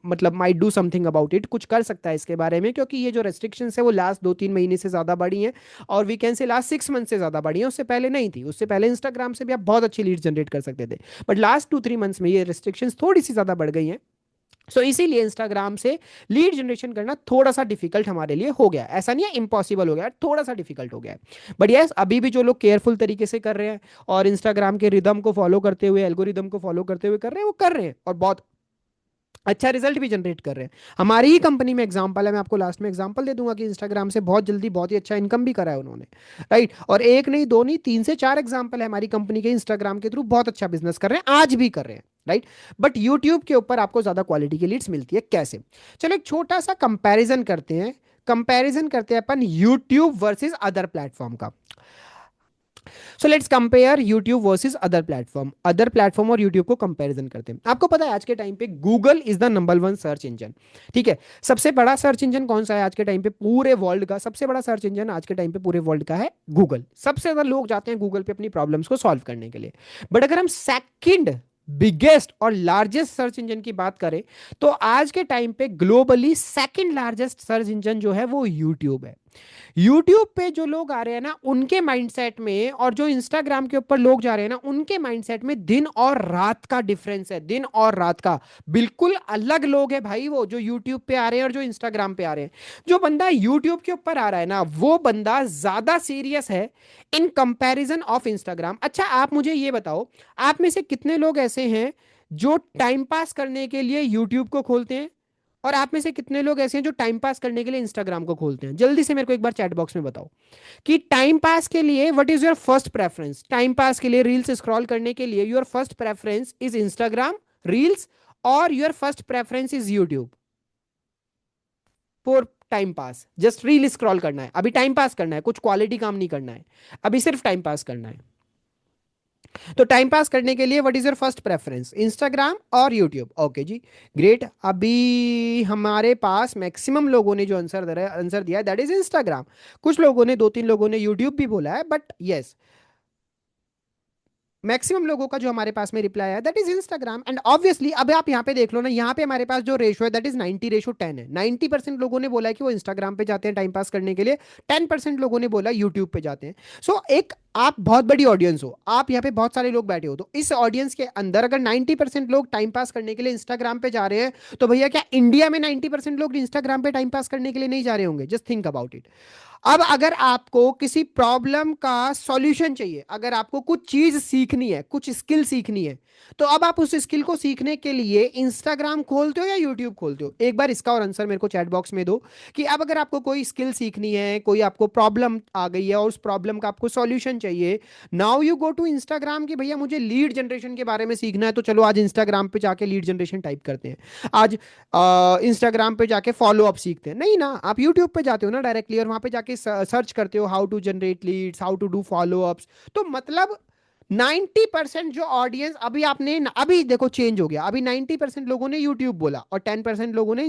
मतलब might do something about it, कुछ कर सकता है इसके बारे में, क्योंकि ये जो रेस्ट्रिक्शन है वो लास्ट 2-3 महीने से ज्यादा बढ़ी हैं। और we can say last 6 month से ज्यादा बढ़ी है, उससे पहले नहीं थी। उससे पहले इंस्टाग्राम से भी आप बहुत अच्छी लीड जनरेट कर सकते थे, बट लास्ट 2-3 मंथ्स में ये रेस्ट्रिक्शन थोड़ी सी ज्यादा बढ़ गई हैं। सो इसीलिए इंस्टाग्राम से लीड जनरेशन करना थोड़ा सा डिफिकल्ट हमारे लिए हो गया। ऐसा नहीं है इम्पॉसिबल हो गया, थोड़ा सा डिफिकल्ट हो गया है। बट यस अभी भी जो लोग केयरफुल तरीके से कर रहे हैं और इंस्टाग्राम के रिदम को फॉलो करते हुए, एल्गोरिदम को फॉलो करते हुए कर रहे हैं, वो कर रहे हैं और बहुत अच्छा रिजल्ट भी जनरेट कर रहे हैं। हमारी ही कंपनी में एग्जांपल है, मैं आपको लास्ट में एग्जांपल दे दूंगा कि इंस्टाग्राम से बहुत जल्दी बहुत ही अच्छा इनकम भी करा है उन्होंने। राइट? और एक नहीं, दो नहीं, 3 से 4 एग्जांपल है हमारी कंपनी के, इंस्टाग्राम के थ्रू बहुत अच्छा बिजनेस कर रहे हैं, आज भी कर रहे हैं। राइट? बट यूट्यूब के ऊपर आपको ज्यादा क्वालिटी की लीड्स मिलती है। कैसे? चलो एक छोटा सा कंपैरिजन करते हैं। कंपैरिजन करते हैं अपन यूट्यूब वर्सेस अदर प्लेटफॉर्म का। So let's compare YouTube versus other platform. Other platform और यूट्यूब को कंपैरिजन करते हैं। आपको पता है आज के टाइम पे Google is the number 1 search engine. ठीक है? सबसे बड़ा सर्च इंजन कौन सा है आज के टाइम पे पूरे वर्ल्ड का? सबसे बड़ा सर्च इंजन आज के टाइम पे पूरे वर्ल्ड का है गूगल। सबसे ज्यादा लोग जाते हैं गूगल पे अपनी प्रॉब्लम्स को सॉल्व करने के लिए। बट अगर हम सेकंड बिगेस्ट और लार्जेस्ट सर्च इंजन की बात करें, तो आज के टाइम पे globally second largest search engine जो है वो यूट्यूब है। यूट्यूब पे जो लोग आ रहे हैं ना, उनके माइंडसेट में, और जो इंस्टाग्राम के ऊपर लोग जा रहे हैं ना, उनके माइंडसेट में दिन और रात का डिफरेंस है। दिन और रात का बिल्कुल अलग लोग है भाई, वो जो यूट्यूब पे आ रहे हैं और जो इंस्टाग्राम पे आ रहे हैं। जो बंदा यूट्यूब के ऊपर आ रहा है ना, वो बंदा ज्यादा सीरियस है इन कंपैरिजन ऑफ इंस्टाग्राम। अच्छा आप मुझे ये बताओ, आप में से कितने लोग ऐसे हैं जो टाइम पास करने के लिए यूट्यूब को खोलते हैं, और आप में से कितने लोग ऐसे हैं जो टाइम पास करने के लिए इंस्टाग्राम को खोलते हैं? जल्दी से मेरे को एक बार चैट बॉक्स में बताओ कि टाइम पास के लिए what is your first preference. Time pass के लिए रील्स स्क्रॉल करने के लिए your first preference is Instagram reels, और your first preference is YouTube? For time pass, just reel scroll करना है, अभी टाइम पास करना है, कुछ क्वालिटी काम नहीं करना है, अभी सिर्फ टाइम पास करना है। तो टाइम पास करने के लिए what is your first preference, Instagram और यूट्यूब? ओके जी, ग्रेट। अभी हमारे पास मैक्सिमम लोगों ने जो आंसर दिया है दैट इज इंस्टाग्राम। कुछ लोगों ने, दो तीन लोगों ने यूट्यूब भी बोला है, बट यस, मैक्सिमम लोगों का जो हमारे पास में रिप्लाई है that is Instagram. And obviously अब आप यहाँ पे देख लो ना, यहाँ पे हमारे पास जो रेशो है दैट इज 90:10 है। 90% लोगों ने बोला है कि वो इंस्टाग्राम पे जाते हैं टाइम पास करने के लिए, 10% लोगों ने बोला यूट्यूब पे जाते हैं। सो एक आप बहुत बड़ी ऑडियंस हो, आप यहाँ पे बहुत सारे लोग बैठे हो, तो इस ऑडियंस के अंदर अगर 90% लोग टाइम पास करने के लिए इंस्टाग्राम पे जा रहे हैं, तो भैया क्या इंडिया में 90% लोग इंस्टाग्राम पे टाइम पास करने के लिए नहीं जा रहे होंगे? Just think about it. अब अगर आपको किसी प्रॉब्लम का सॉल्यूशन चाहिए, अगर आपको कुछ चीज सीखनी है, कुछ स्किल सीखनी है, तो अब आप उस स्किल को सीखने के लिए इंस्टाग्राम खोलते हो या यूट्यूब खोलते हो? एक बार इसका और आंसर मेरे को चैट बॉक्स में दो कि अब अगर आपको कोई स्किल सीखनी है, कोई आपको प्रॉब्लम आ गई है और उस प्रॉब्लम का आपको सॉल्यूशन चाहिए, now you go to Instagram कि भैया मुझे लीड जनरेशन के बारे में सीखना है, तो चलो आज इंस्टाग्राम पे जाके लीड जनरेशन टाइप करते हैं। आज इंस्टाग्राम पे जाके फॉलो अप सीखते हैं, नहीं ना, आप यूट्यूब पे जाते हो ना डायरेक्टली, और वहां पे जाके सर्च करते हो how to generate leads, how to do follow ups. तो मतलब 90% जो ऑडियंस, अभी आपने अभी देखो चेंज हो गया, अभी 90% लोगों ने यूट्यूब बोला और 10% लोगों ने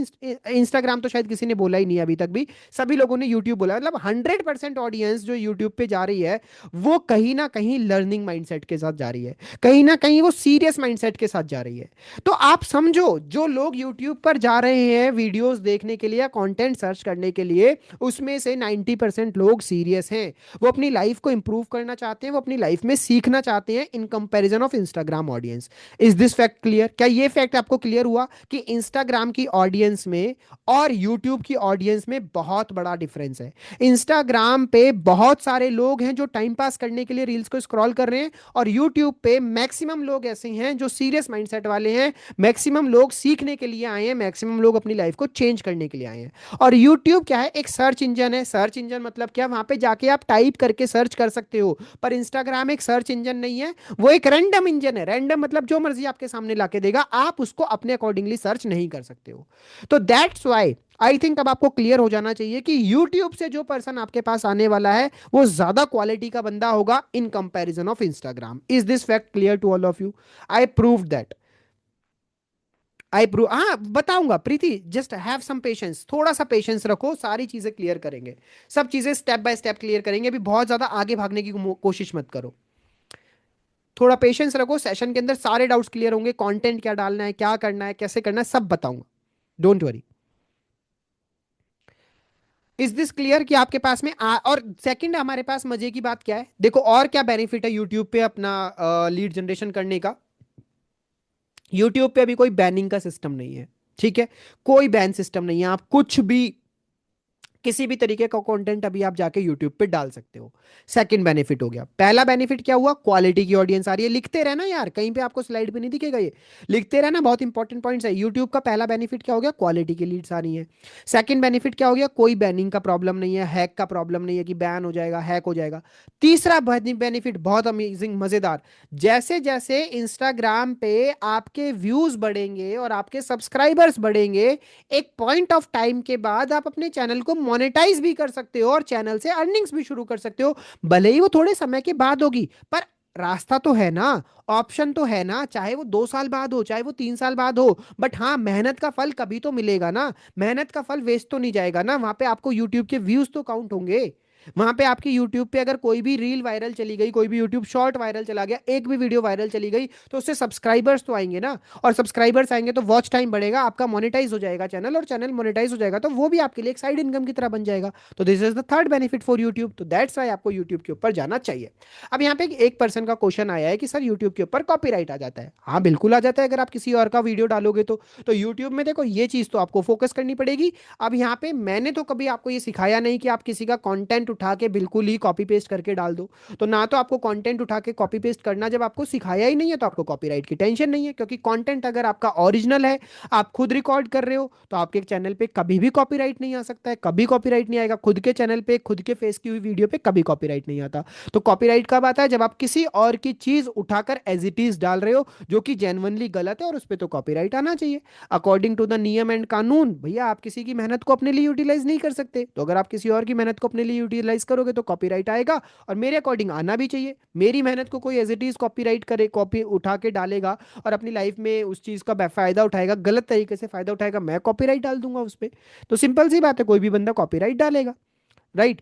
इंस्टाग्राम, तो शायद किसी ने बोला ही नहीं अभी तक भी, सभी लोगों ने यूट्यूब बोला। मतलब 100% ऑडियंस जो यूट्यूब पे जा रही है, वो कहीं ना कहीं लर्निंग माइंडसेट के साथ जा रही है, कहीं ना कहीं वो सीरियस माइंडसेट के साथ जा रही है। तो आप समझो, जो लोग यूट्यूब पर जा रहे हैं वीडियोस देखने के लिए या कंटेंट सर्च करने के लिए, उसमें से 90% लोग सीरियस हैं, वो अपनी लाइफ को इंप्रूव करना चाहते हैं, वो अपनी लाइफ में सीखना चाहते हैं, इन comparison of Instagram audience. Is this fact clear? क्या ये फैक्ट आपको क्लियर हुआ कि इंस्टाग्राम की ऑडियंस में और यूट्यूब की ऑडियंस में बहुत बड़ा डिफरेंस है? इंस्टाग्राम पे बहुत सारे लोग हैं जो टाइम पास करने के लिए रील्स को स्क्रॉल कर रहे हैं, और यूट्यूब पे मैक्सिमम लोग ऐसे हैं जो सीरियस माइंडसेट वाले हैं, मैक्सिमम लोग सीखने के लिए आए हैं, मैक्सिमम लोग अपनी लाइफ को चेंज करने के लिए आए हैं। और यूट्यूब क्या है? एक सर्च इंजन है। सर्च इंजन मतलब क्या? वहां पे जाके आप टाइप करके सर्च कर सकते हो। पर इंस्टाग्राम एक सर्च इंजन नहीं है, वो एक रैंडम इंजन है। रैंडम मतलब जो मर्जी आपके सामने लाके देगा, आप उसको अपने अकॉर्डिंगली सर्च नहीं कर सकते हो। तो दैट्स वाई आई थिंक अब आपको क्लियर हो जाना चाहिए कि यूट्यूब से जो पर्सन आपके पास आने वाला है वो ज्यादा क्वालिटी का बंदा होगा in comparison of Instagram. Is this fact clear to all of you? I prove that. I prove, हाँ बताऊंगा Preeti, just have some patience, थोड़ा सा पेशेंस रखो, सारी चीजें क्लियर करेंगे, सब चीजें स्टेप बाय स्टेप क्लियर करेंगे। अभी बहुत ज्यादा आगे भागने की कोशिश मत करो, थोड़ा पेशेंस रखो, सेशन के अंदर सारे डाउट्स क्लियर होंगे, कंटेंट क्या डालना है, क्या करना है, कैसे करना है, सब बताऊंगा, don't worry. Is this clear कि आपके पास में और सेकंड हमारे पास मजे की बात क्या है, देखो और क्या बेनिफिट है यूट्यूब पे अपना लीड जनरेशन करने का। यूट्यूब पे अभी कोई बैनिंग का सिस्टम नहीं है, ठीक है? कोई बैन सिस्टम नहीं है, आप कुछ भी, किसी भी तरीके का कंटेंट अभी आप जाके YouTube पे डाल सकते हो। सेकंड बेनिफिट हो गया। पहला बेनिफिट क्या हुआ? क्वालिटी की ऑडियंस आ रही है। लिखते रहना यार, कहीं पे आपको स्लाइड पे नहीं दिखेगा ये, लिखते रहना, बहुत इंपॉर्टेंट पॉइंट्स है। YouTube का पहला बेनिफिट क्या हो गया? क्वालिटी की लीड्स आ रही है। सेकंड बेनिफिट क्या हो गया? कोई बैनिंग का प्रॉब्लम नहीं है, हैक का प्रॉब्लम नहीं है कि बैन हो जाएगा, हैक हो जाएगा। तीसरा बेनिफिट बहुत अमेजिंग, मजेदार, जैसे जैसे इंस्टाग्राम पे आपके व्यूज बढ़ेंगे और आपके सब्सक्राइबर्स बढ़ेंगे, एक पॉइंट ऑफ टाइम के बाद आप अपने चैनल को मोनेटाइज भी कर सकते हो और चैनल से अर्निंग्स भी शुरू कर सकते हो। भले ही वो थोड़े समय के बाद होगी, पर रास्ता तो है ना, ऑप्शन तो है ना, चाहे वो 2 साल बाद हो, चाहे वो 3 साल बाद हो, बट हाँ, मेहनत का फल कभी तो मिलेगा ना, मेहनत का फल वेस्ट तो नहीं जाएगा ना, वहां पे आपको यूट्यूब के व्यूज तो काउंट होंगे। वहां पे आपकी यूट्यूब पे अगर कोई भी रील वायरल चली गई, कोई भी यूट्यूब शॉर्ट वायरल चला गया, एक भी वीडियो वायरल चली गई, तो उससे सब्सक्राइबर्स तो आएंगे ना, और सब्सक्राइबर्स आएंगे तो वॉच टाइम बढ़ेगा, आपका मोनेटाइज हो जाएगा चैनल, और चैनल मोनेटाइज हो जाएगा तो वो भी आपके लिए एक साइड इनकम की तरह बन जाएगा। तो this is the third benefit for YouTube. तो दैट्स वाई आपको यूट्यूब के ऊपर जाना चाहिए। अब यहाँ पे एक पर्सन का क्वेश्चन आया है कि सर यूट्यूब के ऊपर कॉपीराइट आ जाता है? हाँ बिल्कुल आ जाता है, अगर आप किसी और का वीडियो डालोगे तो यूट्यूब में देखो ये चीज तो आपको फोकस करनी पड़ेगी। अब यहाँ पे मैंने तो कभी आपको ये सिखाया नहीं कि आप किसी का कंटेंट उठा के बिल्कुल ही कॉपी पेस्ट करके डाल दो। तो ना तो आपको कंटेंट उठा के कॉपी पेस्ट करना जब आपको सिखाया ही नहीं है, तो आपको कॉपीराइट की टेंशन नहीं है, क्योंकि कंटेंट अगर आपका ओरिजिनल है, आप खुद रिकॉर्ड कर रहे हो, तो आपके चैनल पे कभी भी कॉपीराइट नहीं आ सकता है, कभी कॉपीराइट नहीं आएगा। खुद के चैनल पे खुद के फेस की हुई वीडियो पे कभी कॉपीराइट नहीं आता। तो कॉपीराइट कब आता है? जब आप किसी और की चीज उठाकर एज इट इज डाल रहे हो, जो कि जेन्युइनली गलत है, और उस पर तो कॉपीराइट आना चाहिए अकॉर्डिंग टू द नियम एंड कानून। भैया आप किसी की मेहनत को अपने लिए यूटिलाइज नहीं कर सकते, तो अगर आप किसी और की मेहनत को अपने लिए यूटिलाइज करोगे तो कॉपीराइट आएगा, और मेरे अकॉर्डिंग आना भी चाहिए। मेरी मेहनत को कोई एज इट इज कॉपीराइट करे, कॉपी उठा के डालेगा और अपनी लाइफ में उस चीज का फायदा उठाएगा, गलत तरीके से फायदा उठाएगा, मैं कॉपीराइट डाल दूंगा उस पर। तो सिंपल सी बात है, कोई भी बंदा कॉपीराइट डालेगा, राइट।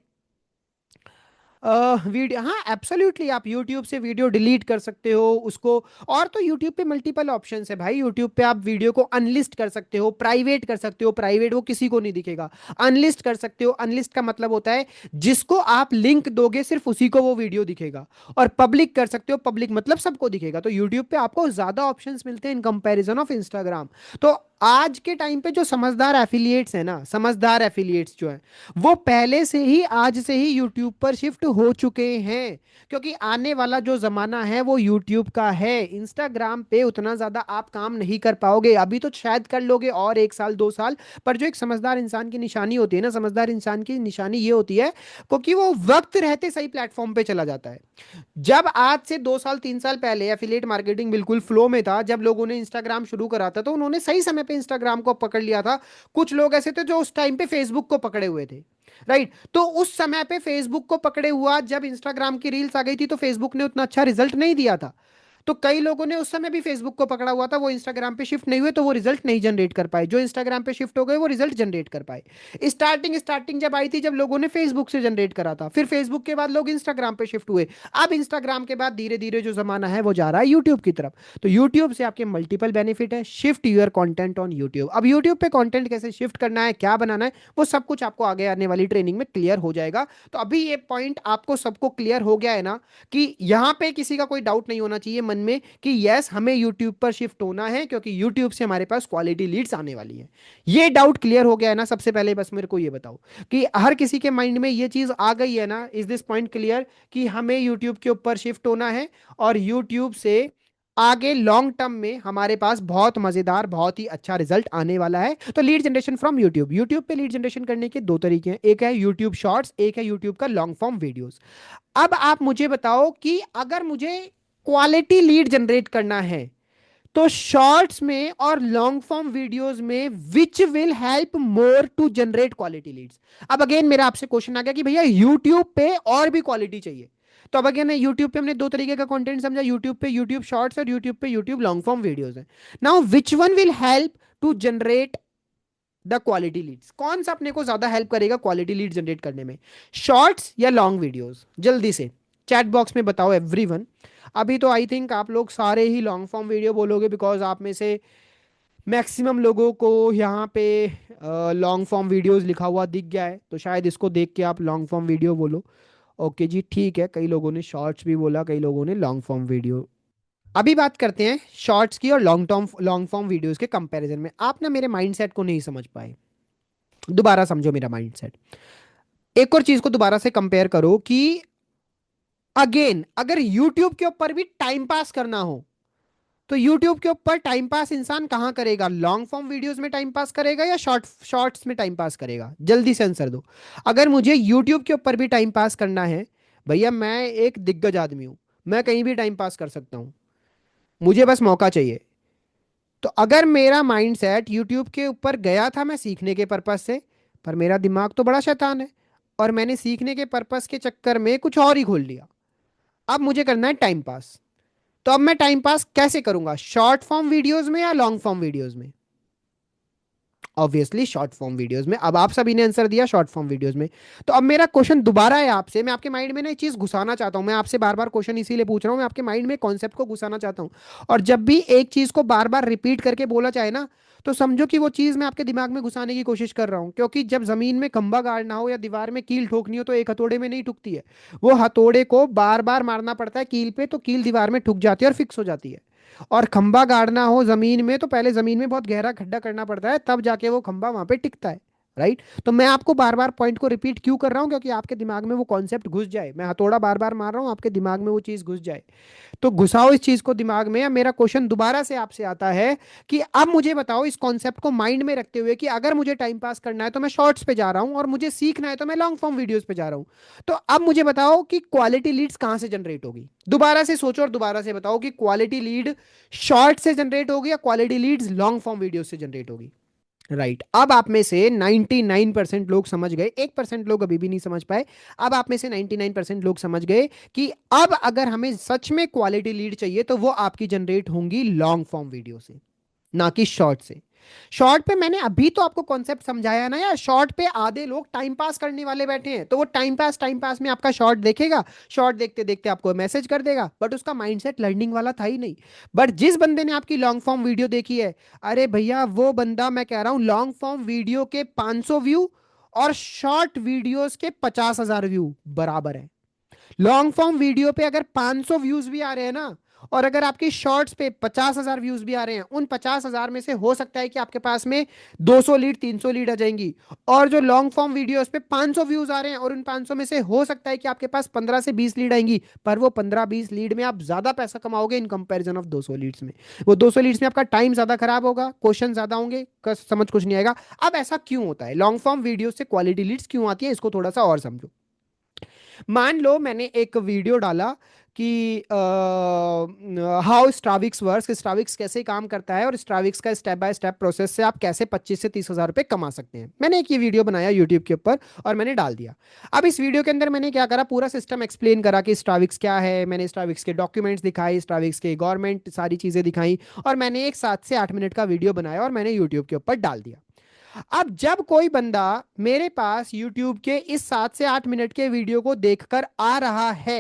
वीडियो, हाँ एब्सोल्युटली, आप YouTube से वीडियो डिलीट कर सकते हो उसको। और तो YouTube पे मल्टीपल ऑप्शंस है भाई। YouTube पे आप वीडियो को अनलिस्ट कर सकते हो, प्राइवेट कर सकते हो, प्राइवेट वो किसी को नहीं दिखेगा। अनलिस्ट कर सकते हो, अनलिस्ट का मतलब होता है जिसको आप लिंक दोगे सिर्फ उसी को वो वीडियो दिखेगा। और पब्लिक कर सकते हो, पब्लिक मतलब सबको दिखेगा। तो YouTube पे आपको ज्यादा ऑप्शंस मिलते हैं इन कंपैरिजन ऑफ Instagram। तो आज के टाइम पे जो समझदार एफिलिएट्स है ना, समझदार एफिलिएट्स जो है, वो पहले से ही, आज से ही यूट्यूब पर शिफ्ट हो चुके हैं। क्योंकि आने वाला जो जमाना है वो यूट्यूब का है। इंस्टाग्राम पे उतना ज्यादा आप काम नहीं कर पाओगे, अभी तो शायद कर लोगे और 1 साल 2 साल। पर जो एक समझदार इंसान की निशानी होती है ना, समझदार इंसान की निशानी ये होती है क्योंकि वो वक्त रहते सही प्लेटफॉर्म पे चला जाता है। जब आज से 2 साल 3 साल पहले एफिलिएट मार्केटिंग बिल्कुल फ्लो में था, जब लोगों ने इंस्टाग्राम शुरू करा था, तो उन्होंने सही समय पे इंस्टाग्राम को पकड़ लिया था। कुछ लोग ऐसे थे जो उस टाइम पे फेसबुक को पकड़े हुए थे, राइट। तो उस समय पे फेसबुक को पकड़े हुआ जब इंस्टाग्राम की रील्स आ गई थी, तो फेसबुक ने उतना अच्छा रिजल्ट नहीं दिया था। तो कई लोगों ने उस समय भी फेसबुक को पकड़ा हुआ था, वो इंस्टाग्राम पे शिफ्ट नहीं हुए, तो वो रिजल्ट नहीं जनरेट कर पाए। जो इंस्टाग्राम पे शिफ्ट हो गए वो रिजल्ट जनरेट कर पाए। स्टार्टिंग स्टार्टिंग जब आई थी, जब लोगों ने फेसबुक से जनरेट करा था, फिर फेसबुक के बाद लोग इंस्टाग्राम पे शिफ्ट हुए। अब इंस्टाग्राम के बाद धीरे धीरे जो जमाना है वो जा रहा है यूट्यूब की तरफ। तो यूट्यूब से आपके मल्टीपल बेनिफिट है। Shift your content on YouTube. अब यूट्यूब पे कंटेंट कैसे शिफ्ट करना है, क्या बनाना है, वो सब कुछ आपको आगे आने वाली ट्रेनिंग में क्लियर हो जाएगा। तो अभी ये पॉइंट आपको सबको क्लियर हो गया है ना, कि यहां पे किसी का कोई डाउट नहीं होना चाहिए मन में कि यस हमें यूट्यूब पर शिफ्ट होना है, क्योंकि यूट्यूब से हमारे पास क्वालिटी लीड्स आने वाली है। ये डाउट क्लियर हो गया है ना? सबसे पहले बस मेरे को ये बताओ कि हर किसी के माइंड में ये चीज आ गई है ना? इज दिस पॉइंट क्लियर कि हमें यूट्यूब के ऊपर शिफ्ट होना है, और यूट्यूब से आगे लॉन्ग टर्म में हमारे पास बहुत मजेदार, बहुत ही अच्छा रिजल्ट आने वाला है। तो lead generation from YouTube. YouTube पे लीड जनरेशन करने के दो तरीके हैं, एक है यूट्यूब शॉर्ट्स, एक है यूट्यूब का लॉन्ग फॉर्म वीडियोस। अब आप मुझे बताओ कि अगर मुझे क्वालिटी लीड जनरेट करना है, तो शॉर्ट्स में और लॉन्ग फॉर्म वीडियोस में which will help more to generate quality leads? अब अगेन मेरा आपसे क्वेश्चन आ गया कि भैया यूट्यूब पे और भी क्वालिटी चाहिए। तो अब अगेन यूट्यूब पे हमने दो तरीके का कंटेंट समझा, यूट्यूब पे यूट्यूब शॉर्ट्स और यूट्यूब पे यूट्यूब लॉन्ग फॉर्म वीडियोस है। Now which one will help to generate the quality leads? कौन सा अपने को ज्यादा हेल्प करेगा क्वालिटी लीड जनरेट करने में, शॉर्ट्स या लॉन्ग वीडियोस? जल्दी से चैट बॉक्स में बताओ एवरीवन। अभी तो आई थिंक आप लोग सारे ही लॉन्ग फॉर्म वीडियो बोलोगे, बिकॉज आप में से मैक्सिमम लोगों को यहाँ पे लॉन्ग फॉर्म वीडियोस लिखा हुआ दिख गया है, तो शायद इसको देख के आप लॉन्ग फॉर्म वीडियो बोलो। ओके जी, ठीक है। कई लोगों ने शॉर्ट्स भी बोला, कई लोगों ने लॉन्ग फॉर्म वीडियो। अभी बात करते हैं शॉर्ट्स की और लॉन्ग फॉर्म वीडियोस के कंपैरिजन में। आप ना मेरे माइंडसेट को नहीं समझ पाए, दोबारा समझो मेरा माइंडसेट। एक और चीज को दोबारा से कंपेयर करो कि अगेन अगर यूट्यूब के ऊपर भी टाइम पास करना हो, तो यूट्यूब के ऊपर टाइम पास इंसान कहां करेगा? लॉन्ग फॉर्म वीडियोस में टाइम पास करेगा या शॉर्ट्स में टाइम पास करेगा? जल्दी से आंसर दो। अगर मुझे यूट्यूब के ऊपर भी टाइम पास करना है, भैया मैं एक दिग्गज आदमी हूं, मैं कहीं भी टाइम पास कर सकता हूं, मुझे बस मौका चाहिए। तो अगर मेरा माइंडसेट यूट्यूब के ऊपर गया था मैं सीखने के पर्पस से, पर मेरा दिमाग तो बड़ा शैतान है, और मैंने सीखने के पर्पस के चक्कर में कुछ और ही खोल लिया। अब मुझे करना है टाइम पास। तो अब मैं टाइम पास कैसे करूंगा, शॉर्ट फॉर्म वीडियोस में या लॉन्ग फॉर्म वीडियोस में? ऑब्वियसली शॉर्ट फॉर्म वीडियोस में। अब आप सभी ने आंसर दिया शॉर्ट फॉर्म वीडियोस में। तो अब मेरा क्वेश्चन दोबारा है आपसे, मैं आपके माइंड में ना एक चीज घुसाना चाहता हूं। मैं आपसे बार बार क्वेश्चन इसीलिए पूछ रहा हूं, मैं आपके माइंड में कॉन्सेप्ट को घुसाना चाहता हूं। और जब भी एक चीज को बार बार रिपीट करके बोला जाए ना, तो समझो कि वो चीज मैं आपके दिमाग में घुसाने की कोशिश कर रहा हूं। क्योंकि जब जमीन में खंभा गाड़ना हो या दीवार में कील ठोकनी हो, तो एक हथौड़े में नहीं ठुकती है, वो हथौड़े को बार बार मारना पड़ता है कील पे, तो कील दीवार में ठुक जाती है और फिक्स हो जाती है। और खंबा गाड़ना हो जमीन में, तो पहले जमीन में बहुत गहरा खड्डा करना पड़ता है, तब जाके वो खंबा वहां पे टिकता है, राइट। तो मैं आपको बार बार पॉइंट को रिपीट क्यों कर रहा हूं, क्योंकि आपके दिमाग में वो कॉन्सेप्ट घुस जाए। मैं हथौड़ा बार बार मार रहा हूं, आपके दिमाग में वो चीज घुस जाए। तो घुसाओ इस चीज को दिमाग में। अब मेरा क्वेश्चन दोबारा से आपसे आता है कि अब मुझे बताओ इस कॉन्सेप्ट को माइंड में रखते हुए कि अगर मुझे टाइम पास करना है तो मैं शॉर्ट्स पे जा रहा हूं, और मुझे सीखना है तो मैं लॉन्ग फॉर्म वीडियोस पे जा रहा हूं। तो अब मुझे बताओ कि क्वालिटी लीड्स कहां से जनरेट होगी। दोबारा से सोचो और दोबारा से बताओ कि क्वालिटी लीड शॉर्ट से जनरेट होगी या quality Leeds long form video से जनरेट होगी। राइट। अब आप में से 99% लोग समझ गए, 1% लोग अभी भी नहीं समझ पाए। अब आप में से 99% लोग समझ गए कि अब अगर हमें सच में क्वालिटी लीड चाहिए तो वो आपकी जनरेट होंगी लॉन्ग फॉर्म वीडियो से, ना कि शॉर्ट से। शॉर्ट पे मैंने अभी तो आपको कॉन्सेप्ट समझाया ना यार। शॉर्ट पे आधे लोग टाइम पास करने वाले बैठे हैं, तो वो टाइम पास में आपका शॉर्ट देखेगा, शॉर्ट देखते देखते आपको मैसेज कर देगा, बट उसका माइंडसेट लर्निंग वाला था ही नहीं। बट जिस बंदे ने आपकी लॉन्ग फॉर्म वीडियो देखी है, अरे भैया वो बंदा, मैं कह रहा हूं लॉन्ग फॉर्म वीडियो के 500 व्यू और शॉर्ट वीडियोस के 50,000 व्यू बराबर है। लॉन्ग फॉर्म वीडियो पे अगर 500 व्यूज भी आ रहे हैं ना, और अगर आपकी शॉर्ट्स पे 50,000 व्यूज भी आ रहे हैं, उन 50,000 में से हो सकता है कि आपके पास में 200 लीड 300 लीड आ जाएंगी। और जो लॉन्ग फॉर्म वीडियोस पे 500 व्यूज आ रहे हैं, और उन 500 में से हो सकता है कि आपके पास 15 से 20 लीड आएंगी। पर वो 15-20 लीड में आप ज्यादा पैसा कमाओगे इन कंपैरिजन ऑफ 200 लीड्स में। वो 200 लीड्स में आपका टाइम ज्यादा खराब होगा, क्वेश्चन ज्यादा होंगे, समझ कुछ नहीं आएगा। अब ऐसा क्यों होता है, लॉन्ग फॉर्म वीडियो से क्वालिटी लीड्स क्यों आती है, इसको थोड़ा सा और समझो। मान लो मैंने एक वीडियो डाला कि हाउ स्ट्राविक्स वर्क्स, स्ट्राविक्स कैसे काम करता है, और स्ट्राविक्स का स्टेप बाय स्टेप प्रोसेस से आप कैसे 25 से 30 हजार रुपए कमा सकते हैं। मैंने एक ये वीडियो बनाया यूट्यूब के ऊपर और मैंने डाल दिया। अब इस वीडियो के अंदर मैंने क्या करा, पूरा सिस्टम एक्सप्लेन करा कि स्ट्राविक्स क्या है, मैंने स्ट्राविक्स के डॉक्यूमेंट्स दिखाए, स्ट्राविक्स के गवर्नमेंट सारी चीजें दिखाई, और मैंने एक 7 से 8 मिनट का वीडियो बनाया और मैंने यूट्यूब के ऊपर डाल दिया। अब जब कोई बंदा मेरे पास YouTube के इस 7 से 8 मिनट के वीडियो को देखकर आ रहा है,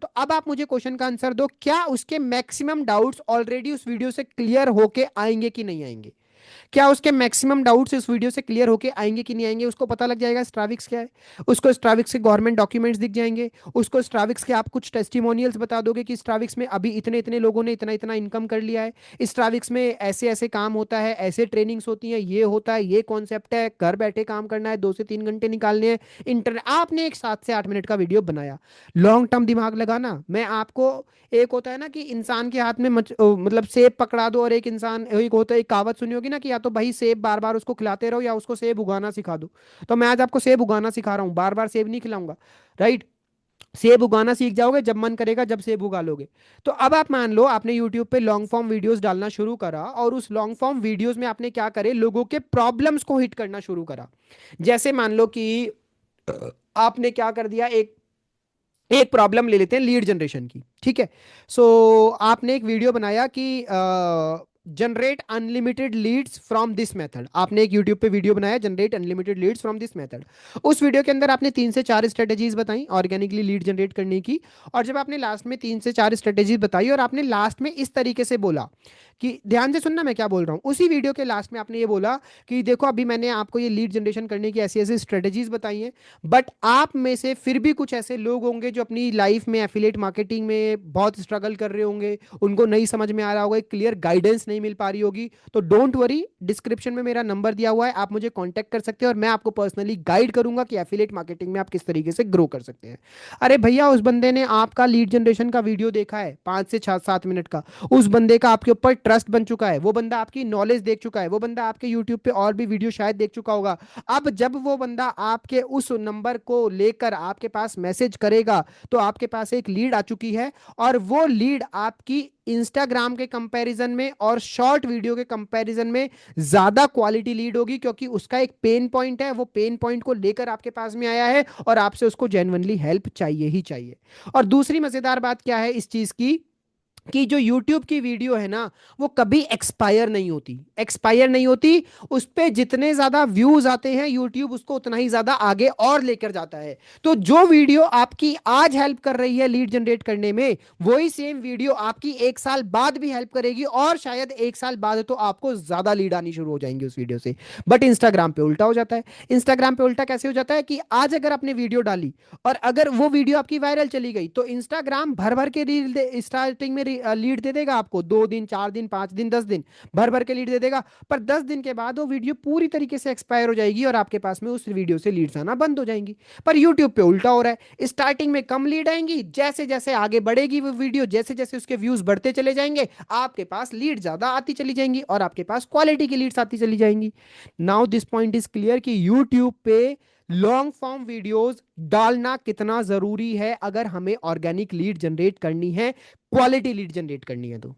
तो अब आप मुझे क्वेश्चन का आंसर दो, क्या उसके मैक्सिमम डाउट्स ऑलरेडी उस वीडियो से क्लियर होके आएंगे कि नहीं आएंगे। क्या उसके मैक्सिमम डाउट्स इस वीडियो से क्लियर होके आएंगे कि नहीं आएंगे। उसको पता लग जाएगा स्ट्राविक्स क्या है, उसको स्ट्राविक्स के गवर्नमेंट डॉक्यूमेंट्स दिख जाएंगे, उसको स्ट्राविक्स के आप कुछ टेस्टिमोनियल्स बता दोगे कि स्ट्राविक्स में अभी इतने इतने लोगों ने इतना इतना इनकम कर लिया है, स्ट्राविक्स में ऐसे ऐसे काम होता है, ऐसे ट्रेनिंग्स होती हैं, ये होता है, ये कॉन्सेप्ट है, घर बैठे काम करना है, 2 से 3 घंटे निकालने हैं। इंटर आपने एक 7 से 8 मिनट का वीडियो बनाया। लॉन्ग टर्म दिमाग लगाना। मैं आपको, एक होता है ना कि इंसान के हाथ में मतलब सेब पकड़ा दो, और एक इंसान, एक होता है, एक कहावत सुनी होगी ना कि या तो भाई सेब बार बार उसको खिलाते रहो या उसको सेब उगाना सिखा दो। तो मैं आज आपको सेब उगाना सिखा रहा हूँ, बार बार सेब नहीं खिलाऊंगा। राइट। सेब उगाना सीख जाओगे जब मन करेगा, जब सेब उगा लोगे। तो अब आप मान लो आपने यूट्यूब पे लॉन्ग फॉर्म वीडियोस डालना शुरू करा, और उस लॉन्ग फॉर्म वीडियोस में आपने क्या करे, लोगों के प्रॉब्लम्स को हिट करना शुरू करा। जैसे मान लो कि आपने क्या कर दिया, एक एक प्रॉब्लम ले लेते हैं लीड जनरेशन की, ठीक है। सो आपने एक वीडियो बनाया कि generate unlimited leads from this method. आपने एक यूट्यूब पे वीडियो बनाया, generate unlimited leads from this method. उस वीडियो के अंदर आपने 3 से 4 स्ट्रेटेजीज बताई ऑर्गेनिकली लीड जनरेट करने की। और जब आपने लास्ट में 3 से 4 स्ट्रेटेजीज बताई, और आपने लास्ट में इस तरीके से बोला कि, ध्यान से सुनना मैं क्या बोल रहा हूँ, उसी वीडियो के लास्ट में आपने ये बोला कि देखो अभी मैंने आपको ये लीड जनरेशन करने की ऐसी ऐसी स्ट्रेटेजीज बताई हैं, बट आप में से फिर भी कुछ ऐसे लोग होंगे जो अपनी लाइफ में एफिलिएट मार्केटिंग में बहुत स्ट्रगल कर रहे होंगे, उनको नहीं समझ में आ रहा होगा, क्लियर गाइडेंस नहीं मिल पा रही होगी। तो डोंट वरी, डिस्क्रिप्शन में मेरा नंबर दिया हुआ है, आप मुझे कॉन्टैक्ट कर सकते हैं और मैं आपको पर्सनली गाइड करूंगा कि एफिलिएट मार्केटिंग में आप किस तरीके से ग्रो कर सकते हैं। अरे भैया, उस बंदे ने आपका लीड जनरेशन का वीडियो देखा है 5 से 7 मिनट का, उस बंदे का आपके ऊपर ट्रस्ट बन चुका है, वो बंदा आपकी नॉलेज देख चुका है, वो बंदा आपके यूट्यूब पे और भी वीडियो शायद देख चुका होगा। अब जब वो बंदा आपके उस नंबर को लेकर आपके पास मैसेज करेगा, तो आपके पास एक लीड आ चुकी है, और वो लीड आपकी इंस्टाग्राम के कंपैरिजन में और शॉर्ट वीडियो के कंपैरिजन में ज्यादा क्वालिटी लीड होगी, क्योंकि उसका एक पेन पॉइंट है, वो पेन पॉइंट को लेकर आपके पास में आया है, और आपसे उसको जेन्युइनली हेल्प चाहिए ही चाहिए। और दूसरी मजेदार बात क्या है इस चीज की, कि जो YouTube की वीडियो है ना, वो कभी एक्सपायर नहीं होती, एक्सपायर नहीं होती। उस पे जितने ज्यादा व्यूज आते हैं YouTube उसको उतना ही ज्यादा आगे और लेकर जाता है। तो जो वीडियो आपकी आज हेल्प कर रही है लीड जनरेट करने में, वही सेम वीडियो आपकी 1 साल बाद भी हेल्प करेगी, और शायद 1 साल बाद तो आपको ज्यादा लीड आनी शुरू हो जाएंगी उस वीडियो से। बट इंस्टाग्राम पे उल्टा हो जाता है। इंस्टाग्राम पे उल्टा कैसे हो जाता है कि आज अगर आपने वीडियो डाली और अगर वो वीडियो आपकी वायरल चली गई, तो इंस्टाग्राम भर भर के रील स्टार्टिंग में लीड दे देगा आपको, 2 दिन 4 दिन 5 दिन 10 दिन, भर भर के लीड दे देगा। पर 10 दिन के बाद वो वीडियो पूरी तरीके से एक्सपायर हो जाएगी और आपके पास में उस वीडियो से लीड्स आना बंद हो जाएंगी। पर यूट्यूब पे उल्टा हो रहा है, स्टार्टिंग में कम लीड आएंगी, जैसे जैसे आगे बढ़ेगी वो वीडियो, जैसे जैसे उसके व्यूज बढ़ते चले जाएंगे, आपके पास लीड ज्यादा आती चली जाएंगी और आपके पास क्वालिटी की लीड्स आती चली जाएंगी। Now this point is clear कि यूट्यूब पे लॉन्ग फॉर्म वीडियोस डालना कितना जरूरी है अगर हमें ऑर्गेनिक लीड जनरेट करनी है, क्वालिटी लीड जनरेट करनी है तो।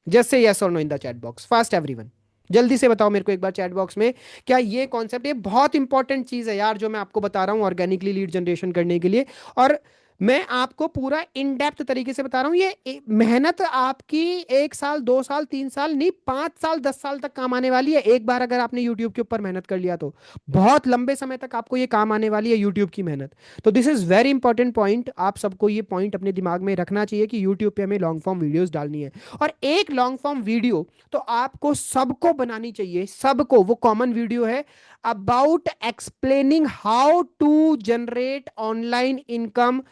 जस्ट से यस और no in the chat box fast everyone. जल्दी से बताओ मेरे को एक बार चैट बॉक्स में, क्या ये कॉन्सेप्ट, ये बहुत इंपॉर्टेंट चीज है यार जो मैं आपको बता रहा हूं ऑर्गेनिकली लीड जनरेशन करने के लिए। और मैं आपको पूरा इन डेप्थ तरीके से बता रहा हूं, ये मेहनत आपकी 1 साल 2 साल 3 साल नहीं, 5 साल 10 साल तक काम आने वाली है एक बार अगर आपने यूट्यूब के ऊपर मेहनत कर लिया तो। बहुत लंबे समय तक आपको ये काम आने वाली है यूट्यूब की मेहनत। तो this is very important point, आप सबको ये पॉइंट अपने दिमाग में रखना चाहिए कि यूट्यूब पे हमें लॉन्ग फॉर्म वीडियोस डालनी है। और एक लॉन्ग फॉर्म वीडियो तो आपको सबको बनानी चाहिए, सबको, वो कॉमन वीडियो है about explaining how to generate online income.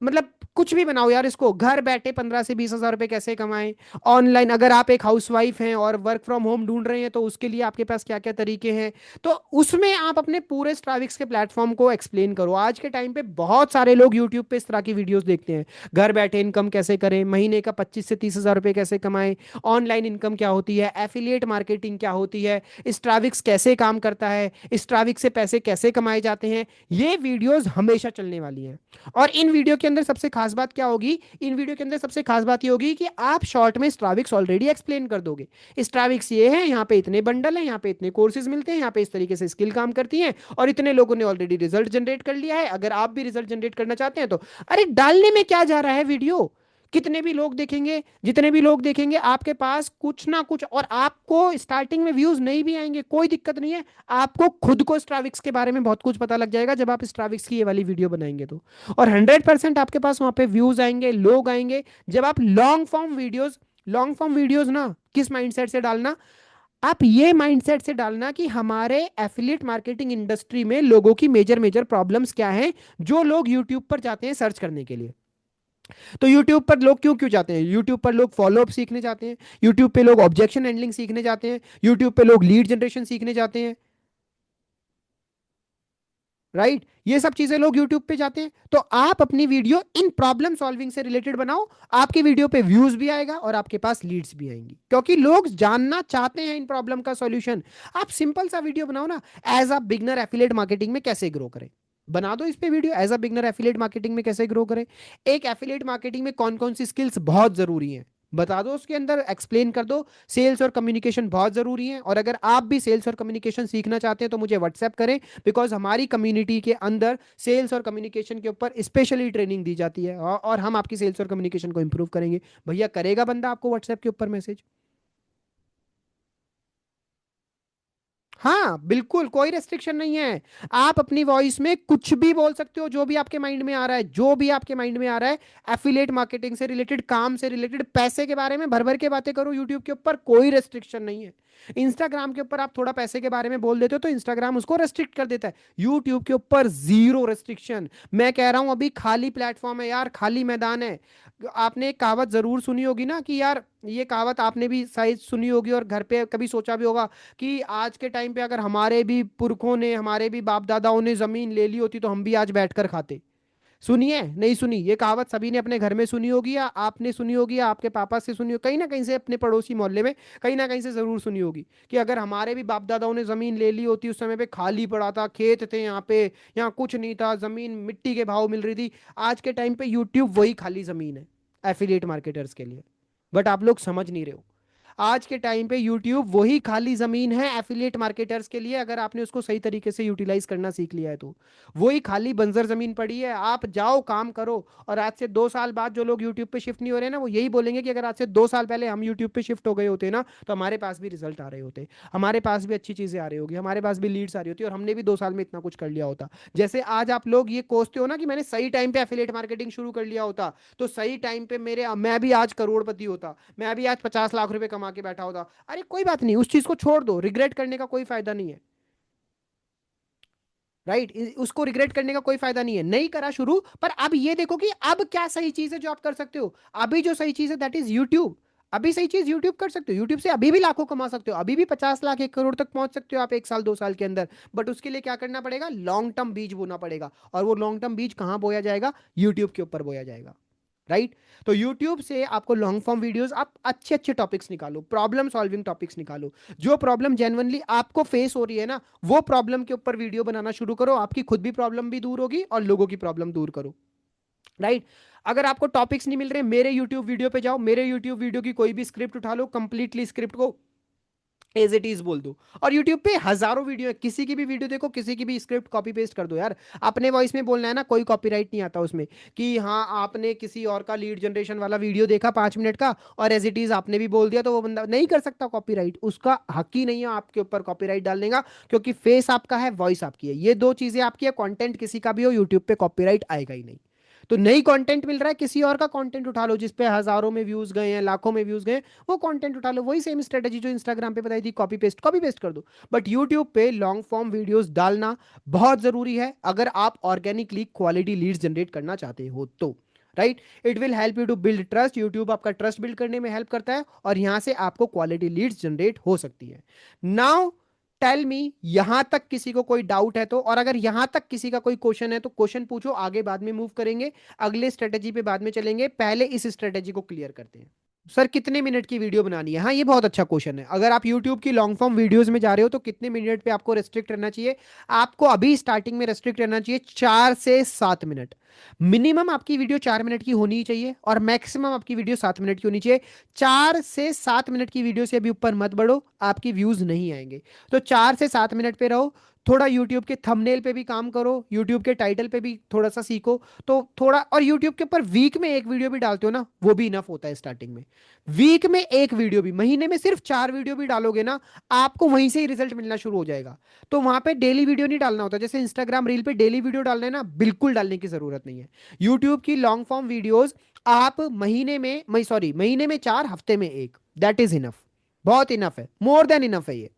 मतलब कुछ भी बनाओ यार, इसको घर बैठे 15 से 20 हजार रुपए कैसे कमाएं ऑनलाइन। अगर आप एक हाउसवाइफ हैं और वर्क फ्रॉम होम ढूंढ रहे हैं तो उसके लिए आपके पास क्या क्या तरीके हैं, तो उसमें आप अपने पूरे स्ट्राविक्स के प्लेटफॉर्म को एक्सप्लेन करो। आज के टाइम पे बहुत सारे लोग यूट्यूब पे इस तरह की वीडियोस देखते हैं, घर बैठे इनकम कैसे करें, महीने का 25 से 30 हजार रुपए कैसे कमाएं, ऑनलाइन इनकम क्या होती है, एफिलिएट मार्केटिंग क्या होती है, स्ट्राविक्स कैसे काम करता है, स्ट्राविक्स से पैसे कैसे कमाए जाते हैं। ये वीडियोस हमेशा चलने वाली हैं। और इन वीडियो के अंदर सबसे खास बात क्या होगी, इन वीडियो के अंदर सबसे खास बात ये होगी कि आप शॉर्ट में स्ट्राविक्स ऑलरेडी एक्सप्लेन कर दोगे। स्ट्राविक्स ये है, यहाँ पे इतने बंडल हैं, यहाँ पे इतने कोर्सेज मिलते हैं, यहाँ पे इस तरीके से स्किल काम करती हैं और इतने लोगों ने ऑलरेडी रिजल्ट जनरेट कर लिया है, अगर आप भी रिजल्ट जनरेट करना चाहते हैं तो। अरे डालने में क्या जा रहा है वीडियो, कितने भी लोग देखेंगे, जितने भी लोग देखेंगे आपके पास कुछ ना कुछ, और आपको स्टार्टिंग में व्यूज नहीं भी आएंगे कोई दिक्कत नहीं है, आपको खुद को स्ट्राविक्स के बारे में बहुत कुछ पता लग जाएगा जब आप स्ट्राविक्स की ये वाली वीडियो बनाएंगे तो। और 100% आपके पास वहां पे व्यूज आएंगे, लोग आएंगे जब आप लॉन्ग फॉर्म वीडियोस ना किस माइंडसेट से डालना, आप ये माइंडसेट से डालना कि हमारे एफिलिएट मार्केटिंग इंडस्ट्री में लोगों की मेजर मेजर प्रॉब्लम्स क्या हैं, जो लोग यूट्यूब पर जाते हैं सर्च करने के लिए। तो यूट्यूब पर लोग क्यों क्यों जाते हैं, यूट्यूब पर लोग फॉलो अप सीखने जाते हैं, यूट्यूब पे लोग ऑब्जेक्शन हैंडलिंग सीखने जाते हैं, यूट्यूब पे लोग लीड जनरेशन सीखने जाते हैं, राइट। ये सब चीजें लोग यूट्यूब पे जाते हैं। तो आप अपनी वीडियो इन प्रॉब्लम सॉल्विंग से रिलेटेड बनाओ, आपकी वीडियो पे व्यूज भी आएगा और आपके पास लीड्स भी आएंगी, क्योंकि लोग जानना चाहते हैं इन प्रॉब्लम का सॉल्यूशन। आप सिंपल सा वीडियो बनाओ ना, as a beginner affiliate marketing में कैसे ग्रो करें, बना दो इस पे video, as a beginner affiliate marketing में कैसे ग्रो करें। एक एफिलिएट मार्केटिंग में कौन कौन सी स्किल्स बहुत जरूरी हैं बता दो, उसके अंदर एक्सप्लेन कर दो। सेल्स और कम्युनिकेशन बहुत जरूरी है, और अगर आप भी सेल्स और कम्युनिकेशन सीखना चाहते हैं तो मुझे व्हाट्सएप करें, बिकॉज हमारी कम्युनिटी के अंदर सेल्स और कम्युनिकेशन के ऊपर स्पेशली ट्रेनिंग दी जाती है, और हम आपकी सेल्स और कम्युनिकेशन को इंप्रूव करेंगे। भैया करेगा बंदा आपको व्हाट्सएप के ऊपर मैसेज? हाँ बिल्कुल, कोई रेस्ट्रिक्शन नहीं है। आप अपनी वॉइस में कुछ भी बोल सकते हो, जो भी आपके माइंड में आ रहा है, जो भी आपके माइंड में आ रहा है, एफिलिएट मार्केटिंग से रिलेटेड, काम से रिलेटेड, पैसे के बारे में भर भर के बातें करो यूट्यूब के ऊपर, कोई रेस्ट्रिक्शन नहीं है। इंस्टाग्राम के ऊपर आप थोड़ा पैसे के बारे में बोल देते हो तो इंस्टाग्राम उसको रेस्ट्रिक्ट कर देता है, यूट्यूब के ऊपर जीरो रेस्ट्रिक्शन। मैं कह रहा हूं अभी खाली प्लेटफॉर्म है यार, खाली मैदान है। आपने एक कहावत जरूर सुनी होगी ना कि यार, ये कहावत आपने भी शायद सुनी होगी और घर पे कभी सोचा भी होगा कि आज के टाइम पे अगर हमारे भी पुरखों ने, हमारे भी बाप दादाओं ने जमीन ले ली होती तो हम भी आज बैठकर खाते। सुनिए, नहीं सुनी, ये कहावत सभी ने अपने घर में सुनी होगी, या आपने सुनी होगी, या आपके पापा से सुनी होगी, कहीं ना कहीं से अपने पड़ोसी मोहल्ले में कहीं ना कहीं से जरूर सुनी होगी कि अगर हमारे भी बाप दादाओं ने जमीन ले ली होती, उस समय पे खाली पड़ा था, खेत थे यहाँ पे, यहाँ कुछ नहीं था, जमीन मिट्टी के भाव मिल रही थी। आज के टाइम पे यूट्यूब वही खाली जमीन है एफिलिएट मार्केटर्स के लिए, बट आप लोग समझ नहीं रहे हो। आज के टाइम पे YouTube वही खाली जमीन है एफिलिएट मार्केटर्स के लिए, अगर आपने उसको सही तरीके से यूटिलाइज करना सीख लिया है तो। वही खाली बंजर जमीन पड़ी है, आप जाओ काम करो। और आज से 2 साल बाद जो लोग YouTube पे शिफ्ट नहीं हो रहे ना, वो यही बोलेंगे कि अगर आज से 2 साल पहले हम YouTube पे शिफ्ट हो गए होते ना तो हमारे पास भी रिजल्ट आ रहे होते, हमारे पास भी अच्छी चीजें आ रही होगी, हमारे पास भी लीड्स आ रही होती और हमने भी 2 साल में इतना कुछ कर लिया होता। जैसे आज आप लोग ये कोसते हो ना कि मैंने सही टाइम पे एफिलिएट मार्केटिंग शुरू कर लिया होता, तो सही टाइम पे मेरे मैं भी आज करोड़पति होता, मैं भी आज 50 लाख रुपए कमा के बैठा होता। अरे कोई बात नहीं, उस चीज को छोड़ दो, रिग्रेट करने का कोई फायदा नहीं है, राइट, उसको रिग्रेट करने का कोई फायदा नहीं है, नहीं करा शुरू, पर अब ये देखो कि अब क्या सही चीज है जो आप कर सकते हो। अभी जो सही चीज है दैट इज यूट्यूब। अभी सही चीज यूट्यूब कर सकते हो, यूट्यूब से अभी भी लाखों कमा सकते हो, अभी भी 50 लाख 1 करोड़ तक पहुंच सकते हो आप 1 साल 2 साल के अंदर। बट उसके लिए क्या करना पड़ेगा, लॉन्ग टर्म बीज बोना पड़ेगा, और वो लॉन्ग टर्म बीज कहाँ बोया जाएगा, यूट्यूब के ऊपर बोया जाएगा। राइट, तो यूट्यूब से आपको लॉन्ग फॉर्म वीडियोस, आप अच्छे अच्छे टॉपिक्स निकालो, प्रॉब्लम सॉल्विंग टॉपिक्स निकालो, जो प्रॉब्लम जेन्युइनली आपको फेस हो रही है ना, वो प्रॉब्लम के ऊपर वीडियो बनाना शुरू करो, आपकी खुद भी प्रॉब्लम भी दूर होगी और लोगों की प्रॉब्लम दूर करो। राइट, अगर आपको टॉपिक्स नहीं मिल रहे, मेरे यूट्यूब वीडियो पे जाओ, मेरे यूट्यूब वीडियो की कोई भी स्क्रिप्ट उठा लो, कंप्लीटली स्क्रिप्ट को एज इट इज बोल दो, और यूट्यूब पे हजारों वीडियो है, किसी की भी वीडियो देखो, किसी की भी स्क्रिप्ट कॉपी पेस्ट कर दो यार। अपने वॉइस में बोलना है ना, कोई कॉपीराइट नहीं आता उसमें, कि हाँ आपने किसी और का लीड जनरेशन वाला वीडियो देखा 5 मिनट का और एज इट इज आपने भी बोल दिया, तो वो बंदा नहीं कर सकता कॉपीराइट, उसका हक ही नहीं है आपके ऊपर कॉपीराइट डालने का, क्योंकि फेस आपका है, वॉइस आपकी है, ये दो चीजें आपकी है, कंटेंट किसी का भी हो, यूट्यूब पे कॉपीराइट आएगा ही नहीं। तो नई कंटेंट मिल रहा है, किसी और का कंटेंट उठा लो जिसपे हजारों में व्यूज गए हैं, लाखों में व्यूज गए, वो कंटेंट उठा लो, वही सेम स्ट्रेटेजी जो इंस्टाग्राम पे बताई थी, कॉपी पेस्ट कर दो। बट यूट्यूब पे लॉन्ग फॉर्म वीडियोस डालना बहुत जरूरी है, अगर आप ऑर्गेनिकली क्वालिटी लीड्स जनरेट करना चाहते हो तो। Right, it will help you to build trust, YouTube आपका ट्रस्ट बिल्ड करने में हेल्प करता है, और यहां से आपको क्वालिटी लीड्स जनरेट हो सकती है। नाउ टेल मी, यहां तक किसी को कोई डाउट है तो, और अगर यहां तक किसी का कोई क्वेश्चन है तो क्वेश्चन पूछो, आगे बाद में मूव करेंगे, अगले स्ट्रेटेजी पे बाद में चलेंगे, पहले इस स्ट्रेटेजी को क्लियर करते हैं। सर कितने मिनट की वीडियो बनानी है, हाँ ये बहुत अच्छा क्वेश्चन है। अगर आप YouTube की लॉन्ग फॉर्म वीडियोस में जा रहे हो तो कितने मिनट पे आपको रेस्ट्रिक्ट रहना चाहिए, आपको अभी स्टार्टिंग में रेस्ट्रिक्ट रहना चाहिए 4 से 7 मिनट। मिनिमम आपकी वीडियो 4 मिनट की होनी चाहिए, और मैक्सिमम आपकी वीडियो 7 मिनट की होनी चाहिए। 4 से 7 मिनट की वीडियो से अभी ऊपर मत बढ़ो, आपकी व्यूज नहीं आएंगे। तो 4 से 7 मिनट पे रहो। थोड़ा यूट्यूब के थंबनेल पे भी काम करो, यूट्यूब के टाइटल पे भी थोड़ा सा सीखो, तो थोड़ा, और यूट्यूब के ऊपर वीक में एक वीडियो भी डालते हो ना, वो भी इनफ होता है स्टार्टिंग में। वीक में एक वीडियो भी, महीने में सिर्फ 4 वीडियो भी डालोगे ना, आपको वहीं से ही रिजल्ट मिलना शुरू हो जाएगा। तो वहां पे डेली वीडियो नहीं डालना होता, जैसे इंस्टाग्राम रील पे डेली वीडियो डालना है ना, बिल्कुल डालने की जरूरत नहीं है। यूट्यूब की लॉन्ग फॉर्म वीडियोस आप महीने में 4, हफ्ते में एक, दैट इज इनफ, बहुत इनफ है, मोर देन इनफ है ये।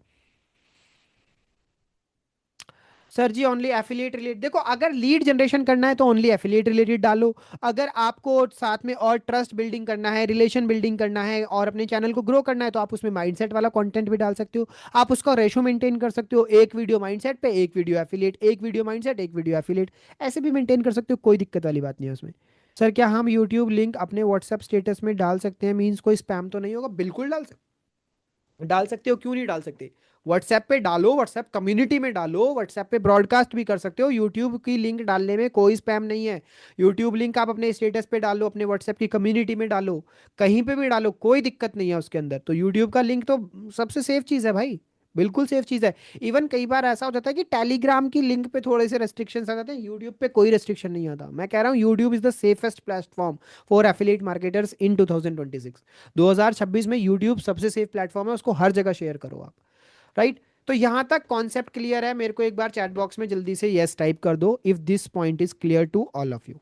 सर जी ओनली एफिलिएट रिलेटेड, देखो अगर लीड जनरेशन करना है तो ओनली एफिलिएट रिलेटेड डालो। अगर आपको साथ में और ट्रस्ट बिल्डिंग करना है, रिलेशन बिल्डिंग करना है, और अपने चैनल को ग्रो करना है, तो आप उसमें माइंडसेट वाला कंटेंट भी डाल सकते हो। आप उसका रेशो मेंटेन कर सकते हो, एक वीडियो माइंडसेट पे, एक वीडियो एफिलिएट, एक वीडियो माइंडसेट, एक वीडियो एफिलिएट, ऐसे भी मेंटेन कर सकते हो, कोई दिक्कत वाली बात नहीं है उसमें। सर क्या हम यूट्यूब लिंक अपने व्हाट्सएप स्टेटस में डाल सकते हैं, मीन्स कोई स्पैम तो नहीं होगा? बिल्कुल डाल सकते हो, क्यों नहीं डाल सकते? व्हाट्सएप पे डालो, व्हाट्सएप कम्युनिटी में डालो, व्हाट्सएप पे ब्रॉडकास्ट भी कर सकते हो, यूट्यूब की लिंक डालने में कोई स्पैम नहीं है। यूट्यूब लिंक आप अपने स्टेटस पे डालो, अपने व्हाट्सएप की कम्युनिटी में डालो, कहीं पे भी डालो, कोई दिक्कत नहीं है उसके अंदर। तो यूट्यूब का लिंक तो सबसे सेफ चीज़ है भाई, बिल्कुल सेफ चीज़ है। इवन कई बार ऐसा हो जाता है कि टेलीग्राम की लिंक पे थोड़े से रेस्ट्रिक्शंस आ जाते हैं, यूट्यूब पे कोई रेस्ट्रिक्शन नहीं आता। मैं कह रहा हूँ YouTube is the safest platform for affiliate marketers in 2026। 2026 में यूट्यूब सबसे सेफ प्लेटफॉर्म है, उसको हर जगह शेयर करो आप। राइट, तो यहां तक कॉन्सेप्ट क्लियर है? मेरे को एक बार चैट बॉक्स में जल्दी से यस टाइप कर दो if this point is clear to all of you.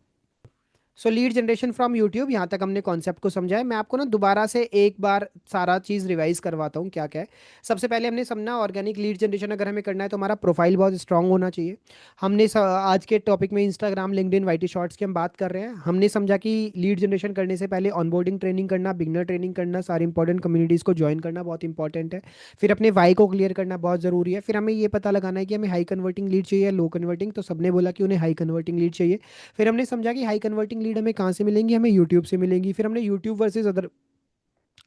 So lead generation from YouTube, यहाँ तक हमने कॉन्सेप्ट को समझा है। मैं आपको ना दोबारा से एक बार सारा चीज़ रिवाइज करवाता हूँ क्या क्या है। सबसे पहले हमने समझा ऑर्गेनिक लीड जनरेशन अगर हमें करना है तो हमारा प्रोफाइल बहुत स्ट्रांग होना चाहिए। आज के टॉपिक में इंस्टाग्राम, लिंक्डइन, वाईटी शॉर्ट्स की हम बात कर रहे हैं। हमने समझा कि लीड जनरेशन करने से पहले ऑनबोर्डिंग ट्रेनिंग करना, बिगनर ट्रेनिंग करना, सारी इंपॉर्टेंट कम्युनिटीज़ को ज्वाइन करना बहुत इंपॉर्टेंट है। फिर अपने वाई को क्लियर करना बहुत ज़रूरी है। फिर हमें ये पता लगाना है कि हमें हाई कन्वर्टिंग लीड चाहिए या लो कन्वर्टिंग, तो सबने बोला कि उन्हें हाई कन्वर्टिंग लीड चाहिए। फिर हमने समझा कि हाई कन्वर्टिंग लीड हमें कहाँ से मिलेंगी, हमें यूट्यूब से मिलेंगी। फिर हमने यूट्यूब वर्सेस अदर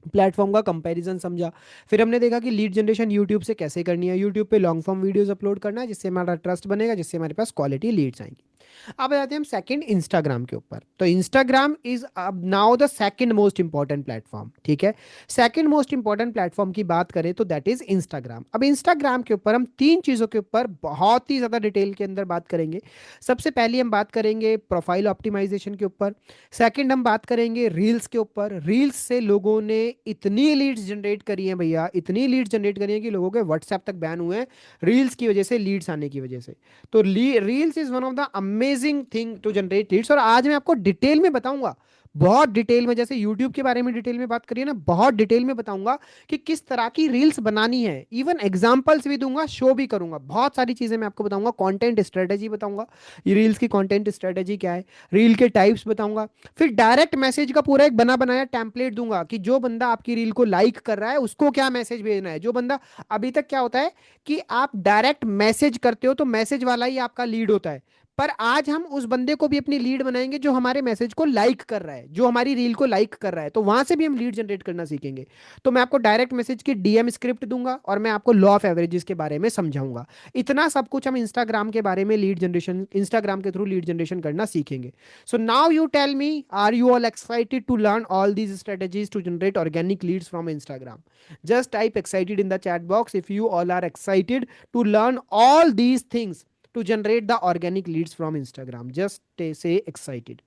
प्लेटफॉर्म का कंपैरिजन समझा। फिर हमने देखा कि लीड जनरेशन यूट्यूब से कैसे करनी है, यूट्यूब पे लॉन्ग फॉर्म वीडियोस अपलोड करना है, जिससे हमारा ट्रस्ट बनेगा, जिससे हमारे पास क्वालिटी लीड्स आएंगी। अब आते हैं हम सेकंड इंस्टाग्राम के ऊपर। तो इंस्टाग्राम इज अब now the second most important platform, ठीक है। सेकंड मोस्ट इंपॉर्टेंट प्लेटफॉर्म की बात करें तो दैट इज इंस्टाग्राम। अब इंस्टाग्राम के ऊपर हम तीन चीज़ों के ऊपर बहुत ही ज़्यादा डिटेल के अंदर बात करेंगे। सबसे पहले हम बात करेंगे प्रोफाइल ऑप्टिमाइजेशन के ऊपर। सेकंड हम बात करेंगे रील्स के ऊपर। रील्स से लोगों ने इतनी लीड्स जनरेट करी हैं भैया, इतनी लीड्स जनरेट करी हैं कि लोगों के व्हाट्सएप तक बैन हुए हैं रील्स की वजह से, लीड्स आने की वजह से। तो reels is one of the amazing thing to generate leads, और आज मैं आपको डिटेल में बताऊंगा बहुत डिटेल में, जैसे यूट्यूब के बारे में डिटेल में बात करिए ना, बहुत डिटेल में बताऊंगा कि किस तरह की रील्स बनानी है। इवन एग्जांपल्स भी दूंगा, शो भी करूंगा, बहुत सारी चीजें मैं आपको बताऊंगा। कंटेंट स्ट्रेटेजी बताऊंगा, ये रील्स की कंटेंट स्ट्रेटेजी क्या है, रील के टाइप्स बताऊंगा। फिर डायरेक्ट मैसेज का पूरा एक बना बनाया टेम्पलेट दूंगा कि जो बंदा आपकी रील को लाइक कर रहा है उसको क्या मैसेज भेजना है। जो बंदा, अभी तक क्या होता है कि आप डायरेक्ट मैसेज करते हो तो मैसेज वाला ही आपका लीड होता है, पर आज हम उस बंदे को भी अपनी लीड बनाएंगे जो हमारे मैसेज को लाइक कर रहा है, जो हमारी रील को लाइक कर रहा है, तो वहां से भी हम लीड जनरेट करना सीखेंगे। तो मैं आपको डायरेक्ट मैसेज की डीएम स्क्रिप्ट दूंगा और मैं आपको लॉ ऑफ एवरेजेस के बारे में समझाऊंगा। इतना सब कुछ हम इंस्टाग्राम के बारे में लीड जनरेशन, इंस्टाग्राम के थ्रू लीड जनरेशन करना सीखेंगे। So now you tell me, are you all excited to learn all these strategies to generate organic leads from Instagram? Just type excited in the chat box if you all are excited to learn all these things to generate the organic leads from Instagram. Just say excited.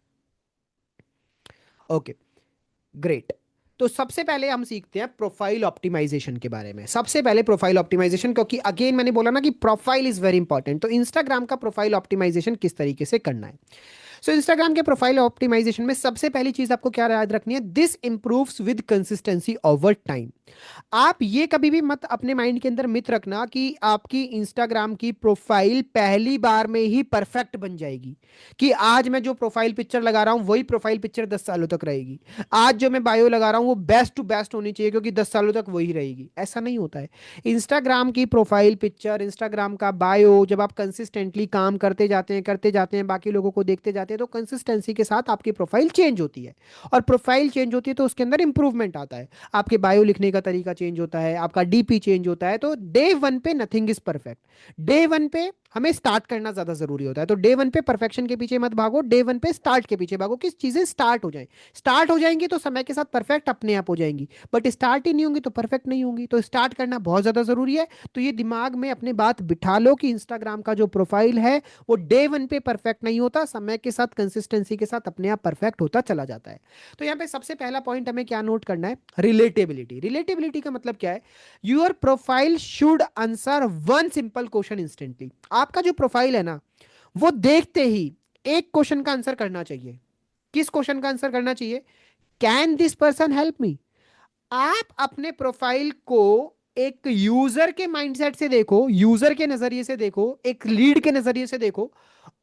Okay, great. तो सबसे पहले हम सीखते हैं profile optimisation के बारे में। सबसे पहले प्रोफाइल ऑप्टिमाइजेशन, क्योंकि अगेन मैंने बोला ना कि प्रोफाइल इज वेरी इंपॉर्टेंट। तो इंस्टाग्राम का प्रोफाइल ऑप्टिमाइजेशन किस तरीके से करना है। सो इंस्टाग्राम के प्रोफाइल ऑप्टिमाइजेशन में सबसे पहली चीज आपको क्या याद रखनी है, this improves with consistency over time. आप ये कभी भी मत अपने माइंड के अंदर मित रखना कि आपकी इंस्टाग्राम की प्रोफाइल पहली बार में ही परफेक्ट बन जाएगी, कि आज मैं जो प्रोफाइल पिक्चर लगा रहा हूं वही प्रोफाइल पिक्चर 10 सालों तक रहेगी। आज जो मैं बायो लगा रहा हूं वो बेस्ट टू बेस्ट होनी चाहिए क्योंकि 10 सालों तक वही रहेगी। ऐसा नहीं होता है। इंस्टाग्राम की प्रोफाइल पिक्चर, इंस्टाग्राम का बायो, जब आप कंसिस्टेंटली काम करते जाते हैं, बाकी लोगों को देखते जाते हैं, तो कंसिस्टेंसी के साथ आपकी प्रोफाइल चेंज होती है। और प्रोफाइल चेंज होती है तो उसके अंदर इंप्रूवमेंट आता है। आपके बायो लिखने का तरीका चेंज होता है, आपका डीपी चेंज होता है। तो डे वन पे nothing is perfect. Day one पे हमें स्टार्ट करना ज्यादा जरूरी होता है। तो डे वन पे परफेक्शन के पीछे मत भागो, डे वन पे स्टार्ट के पीछे भागो कि चीजें स्टार्ट हो जाएं। स्टार्ट हो जाएंगी तो समय के साथ परफेक्ट अपने आप हो जाएंगी, बट स्टार्ट ही नहीं होंगी तो परफेक्ट नहीं होंगी। तो स्टार्ट करना बहुत ज्यादा जरूरी है। तो ये दिमाग में अपने बात बिठा लो कि इंस्टाग्राम का जो प्रोफाइल है वो डे वन पे परफेक्ट नहीं होता, समय के साथ कंसिस्टेंसी के साथ अपने आप परफेक्ट होता चला जाता है। तो यहाँ पे सबसे पहला पॉइंट हमें क्या नोट करना है, रिलेटेबिलिटी। रिलेटेबिलिटी का मतलब क्या है, your profile should answer one simple question instantly. आपका जो प्रोफाइल है ना, वो देखते ही एक क्वेश्चन का आंसर करना चाहिए। किस क्वेश्चन का आंसर करना चाहिए, can this person help me. आप अपने प्रोफाइल को एक यूजर के माइंडसेट से देखो, यूजर के नजरिए से देखो, एक लीड के नजरिए से देखो,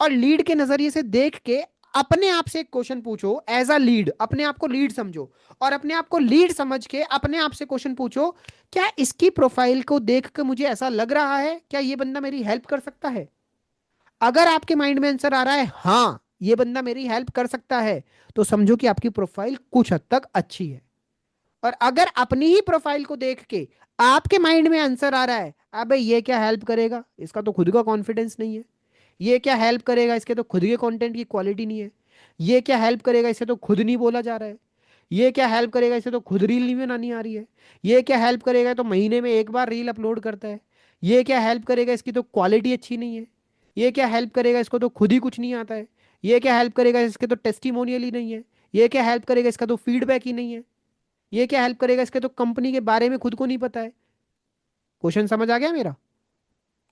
और लीड के नजरिए से देख के अपने आप से एक क्वेश्चन पूछो। एज अ लीड अपने आप को लीड समझो, और अपने आप को लीड समझ के अपने आप से क्वेश्चन पूछो, क्या इसकी प्रोफाइल को देख कर मुझे ऐसा लग रहा है क्या ये बंदा मेरी हेल्प कर सकता है। अगर आपके माइंड में आंसर आ रहा है हाँ ये बंदा मेरी हेल्प कर सकता है, तो समझो कि आपकी प्रोफाइल कुछ हद तक अच्छी है। और अगर अपनी ही प्रोफाइल को देख के आपके माइंड में आंसर आ रहा है अबे ये क्या हेल्प करेगा, इसका तो खुद का कॉन्फिडेंस नहीं है, ये क्या हेल्प करेगा, इसके तो खुद के कंटेंट की क्वालिटी नहीं है, ये क्या हेल्प करेगा, इसे तो खुद नहीं बोला जा रहा है, ये क्या हेल्प करेगा, इसे तो खुद रील नहीं बनानी आ रही है, ये क्या हेल्प करेगा तो महीने में एक बार रील अपलोड करता है, ये क्या हेल्प करेगा इसकी तो क्वालिटी अच्छी नहीं है, ये क्या हेल्प करेगा इसको तो खुद ही कुछ नहीं आता है, ये क्या हेल्प करेगा इसके तो टेस्टिमोनियल ही नहीं है, ये क्या हेल्प करेगा इसका तो फीडबैक ही नहीं है, ये क्या हेल्प करेगा इसके तो कंपनी के बारे में खुद को नहीं पता है। क्वेश्चन समझ आ गया मेरा।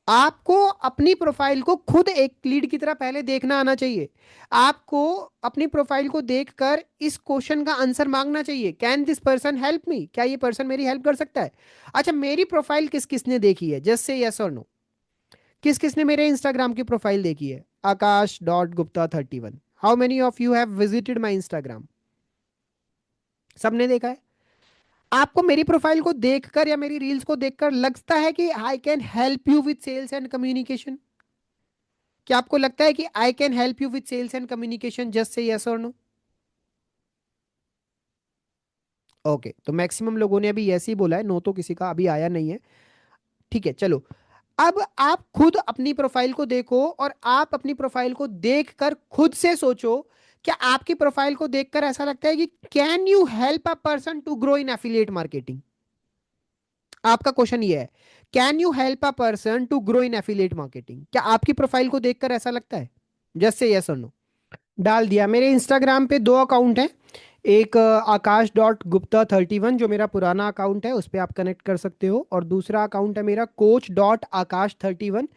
आपको अपनी प्रोफाइल को खुद एक लीड की तरह पहले देखना आना चाहिए। आपको अपनी प्रोफाइल को देखकर इस क्वेश्चन का आंसर मांगना चाहिए, can this person help me, क्या ये पर्सन मेरी हेल्प कर सकता है। अच्छा, मेरी प्रोफाइल किस किसने देखी है, जस्ट से यस और नो। किस किसने मेरे इंस्टाग्राम की प्रोफाइल देखी है, Akash.Gupta 31। How many of you have visited my Instagram. सबने देखा है। आपको मेरी प्रोफाइल को देखकर या मेरी रील्स को देखकर लगता है कि I can help you with sales and communication. क्या आपको लगता है कि I can help you with sales and communication, just say yes और नो। ओके, तो मैक्सिमम लोगों ने अभी यस ही बोला है, नो तो किसी का अभी आया नहीं है। ठीक है, चलो। अब आप खुद अपनी प्रोफाइल को देखो और आप अपनी प्रोफाइल को देखकर खुद से सोचो, क्या आपकी प्रोफाइल को देखकर ऐसा लगता है कि can you help a person to grow in affiliate marketing. आपका क्वेश्चन ये है, can you help a person to grow in affiliate marketing. क्या आपकी प्रोफाइल को देखकर ऐसा लगता है, जस्ट से यस और नो। डाल दिया। मेरे इंस्टाग्राम पे दो अकाउंट हैं, एक Akash.Gupta 31 जो मेरा पुराना अकाउंट है, उस पर आप कनेक्ट कर सकते हो, और दूसरा अकाउंट है मेरा Coach.Akash 31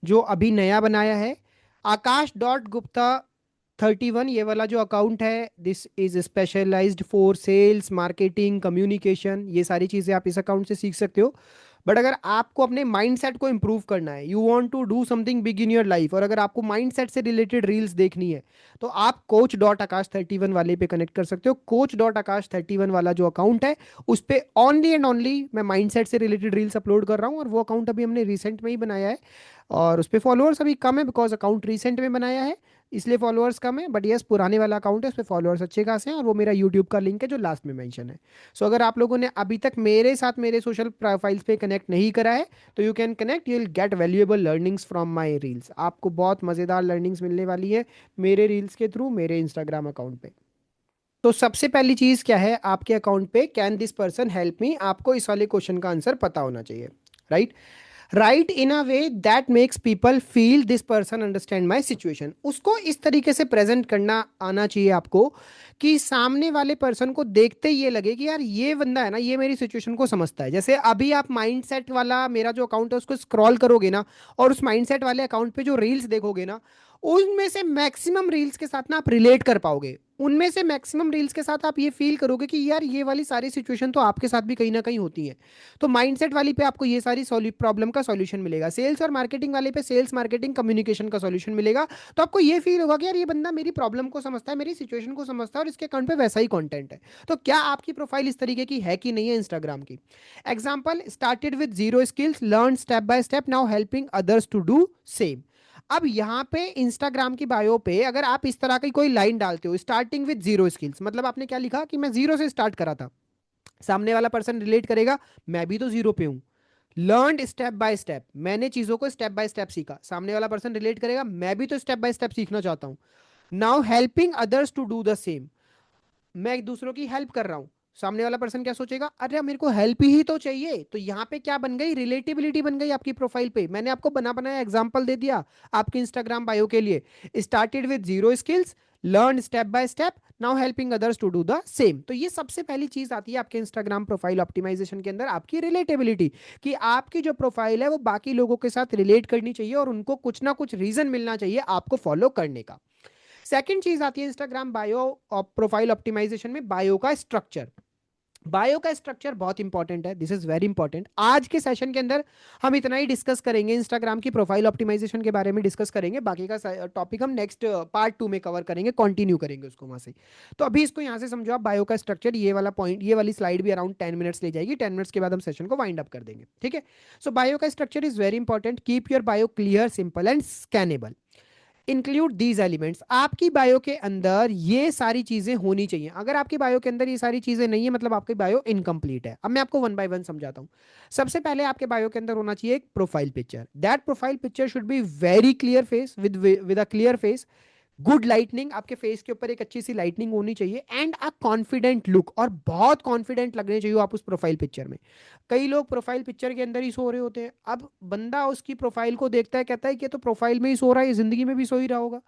जो अभी नया बनाया है। Akash.Gupta 31 ये वाला जो अकाउंट है, this is specialised for sales, marketing, communication, ये सारी चीजें आप इस अकाउंट से सीख सकते हो। बट अगर आपको अपने माइंडसेट को इंप्रूव करना है, you want to do something big in your life, और अगर आपको माइंडसेट से रिलेटेड रील्स देखनी है, तो आप coach.akash31 वाले पे कनेक्ट कर सकते हो। coach.akash31 वाला जो अकाउंट है, उस पे ओनली एंड ओनली मैं माइंडसेट से रिलेटेड रील्स अपलोड कर रहा हूँ, और वो अकाउंट अभी हमने रिसेंट में ही बनाया है, और उस पे फॉलोअर्स अभी कम है बिकॉज अकाउंट रिसेंट में बनाया है, इसलिए फॉलोअर्स कम है। बट यस, पुराने वाला अकाउंट है, उस पर फॉलोअर्स अच्छे खासे हैं, और वो मेरा यूट्यूब का लिंक है जो लास्ट में मेंशन है। सो अगर आप लोगों ने अभी तक मेरे साथ मेरे सोशल प्रोफाइल्स पे कनेक्ट नहीं करा है, तो you can connect, you will gate valuable learnings from my reels. आपको बहुत मज़ेदार लर्निंग्स मिलने वाली है मेरे रील्स के थ्रू, मेरे इंस्टाग्राम अकाउंट पे। तो सबसे पहली चीज़ क्या है आपके अकाउंट पे, can this person help me, आपको इस वाले क्वेश्चन का आंसर पता होना चाहिए, right. Right in a way that makes people feel this person understand my situation, उसको इस तरीके से प्रेजेंट करना आना चाहिए आपको कि सामने वाले पर्सन को देखते ही ये लगे कि यार ये बंदा है ना, ये मेरी सिचुएशन को समझता है। जैसे अभी आप माइंडसेट वाला मेरा जो अकाउंट है उसको स्क्रॉल करोगे ना, और उस माइंडसेट वाले अकाउंट पे जो रील्स देखोगे ना, उनमें से मैक्सिमम रील्स के साथ ना आप रिलेट कर पाओगे, उनमें से मैक्सिमम रील्स के साथ आप ये फील करोगे कि यार ये वाली सारी सिचुएशन तो आपके साथ भी कहीं ना कहीं होती है। तो माइंडसेट वाली पे आपको ये सारी प्रॉब्लम का सॉल्यूशन मिलेगा, सेल्स और मार्केटिंग वाले पे सेल्स मार्केटिंग कम्युनिकेशन का सॉल्यूशन मिलेगा। तो आपको ये फील होगा कि यार ये बंदा मेरी प्रॉब्लम को समझता है, मेरी सिचुएशन को समझता है, और इसके अकाउंट पे वैसा ही कंटेंट है। तो क्या आपकी प्रोफाइल इस तरीके की है कि नहीं है इंस्टाग्राम की? Example, started with zero skills, learn step by step, now helping others to do same. अब यहाँ पे इंस्टाग्राम की बायो पे अगर आप इस तरह की कोई लाइन डालते हो, स्टार्टिंग विद जीरो स्किल्स, मतलब आपने क्या लिखा कि मैं जीरो से स्टार्ट करा था, सामने वाला पर्सन रिलेट करेगा, मैं भी तो जीरो पे हूं। लर्न स्टेप बाय स्टेप, मैंने चीजों को स्टेप बाय स्टेप सीखा, सामने वाला पर्सन रिलेट करेगा, मैं भी तो स्टेप बाय स्टेप सीखना चाहता हूं। Now helping others to do the same, मैं एक दूसरों की हेल्प कर रहा हूं। सामने वाला पर्सन क्या सोचेगा, अरे मेरे को हेल्प ही तो चाहिए। तो यहाँ पे क्या बन गई, रिलेटेबिलिटी बन गई आपकी प्रोफाइल पे। मैंने आपको बना बनाया एग्जांपल दे दिया आपके इंस्टाग्राम बायो के लिए, started with zero skills, learn step by step, now helping others to do the same. तो ये सबसे पहली चीज आती है आपके इंस्टाग्राम प्रोफाइल ऑप्टिमाइजेशन के अंदर, आपकी रिलेटेबिलिटी, कि आपकी जो प्रोफाइल है वो बाकी लोगों के साथ रिलेट करनी चाहिए, और उनको कुछ ना कुछ रीजन मिलना चाहिए आपको फॉलो करने का। सेकंड चीज आती है इंस्टाग्राम बायो और प्रोफाइल ऑप्टिमाइजेशन में, बायो का स्ट्रक्चर। बायो का स्ट्रक्चर बहुत इंपॉर्टेंट है, दिस इज वेरी इंपॉर्टेंट। आज के सेशन के अंदर हम इतना ही डिस्कस करेंगे, इंस्टाग्राम की प्रोफाइल ऑप्टिमाइजेशन के बारे में डिस्कस करेंगे, बाकी का टॉपिक हम नेक्स्ट पार्ट 2 में कवर करेंगे, कंटिन्यू करेंगे उसको वहां से। तो अभी इसको यहां से समझो आप, बायो का स्ट्रक्चर, ये वाला पॉइंट, ये वाली स्लाइड भी अराउंड 10 मिनट्स ले जाएगी, 10 मिनट्स के बाद हम सेशन को वाइंड अप कर देंगे, ठीक है। सो बायो का structure is very important, keep your bio clear, simple and scannable. Include these elements, आपकी बायो के अंदर ये सारी चीजें होनी चाहिए। अगर आपकी बायो के अंदर ये सारी चीजें नहीं है, मतलब आपकी बायो इनकम्प्लीट है। अब मैं आपको वन बाय वन समझाता हूं। सबसे पहले आपके बायो के अंदर होना चाहिए एक profile picture, that profile picture should be very clear face, with a clear face, good lightning, आपके फेस के ऊपर एक अच्छी सी लाइटनिंग होनी चाहिए, एंड अ कॉन्फिडेंट लुक, और बहुत कॉन्फिडेंट लगने चाहिए आप उस प्रोफाइल पिक्चर में। कई लोग प्रोफाइल पिक्चर के अंदर ही सो रहे होते हैं, अब बंदा उसकी प्रोफाइल को देखता है, कहता है कि ये तो प्रोफाइल में ही सो रहा है, ये जिंदगी में भी सो ही रहा होगा।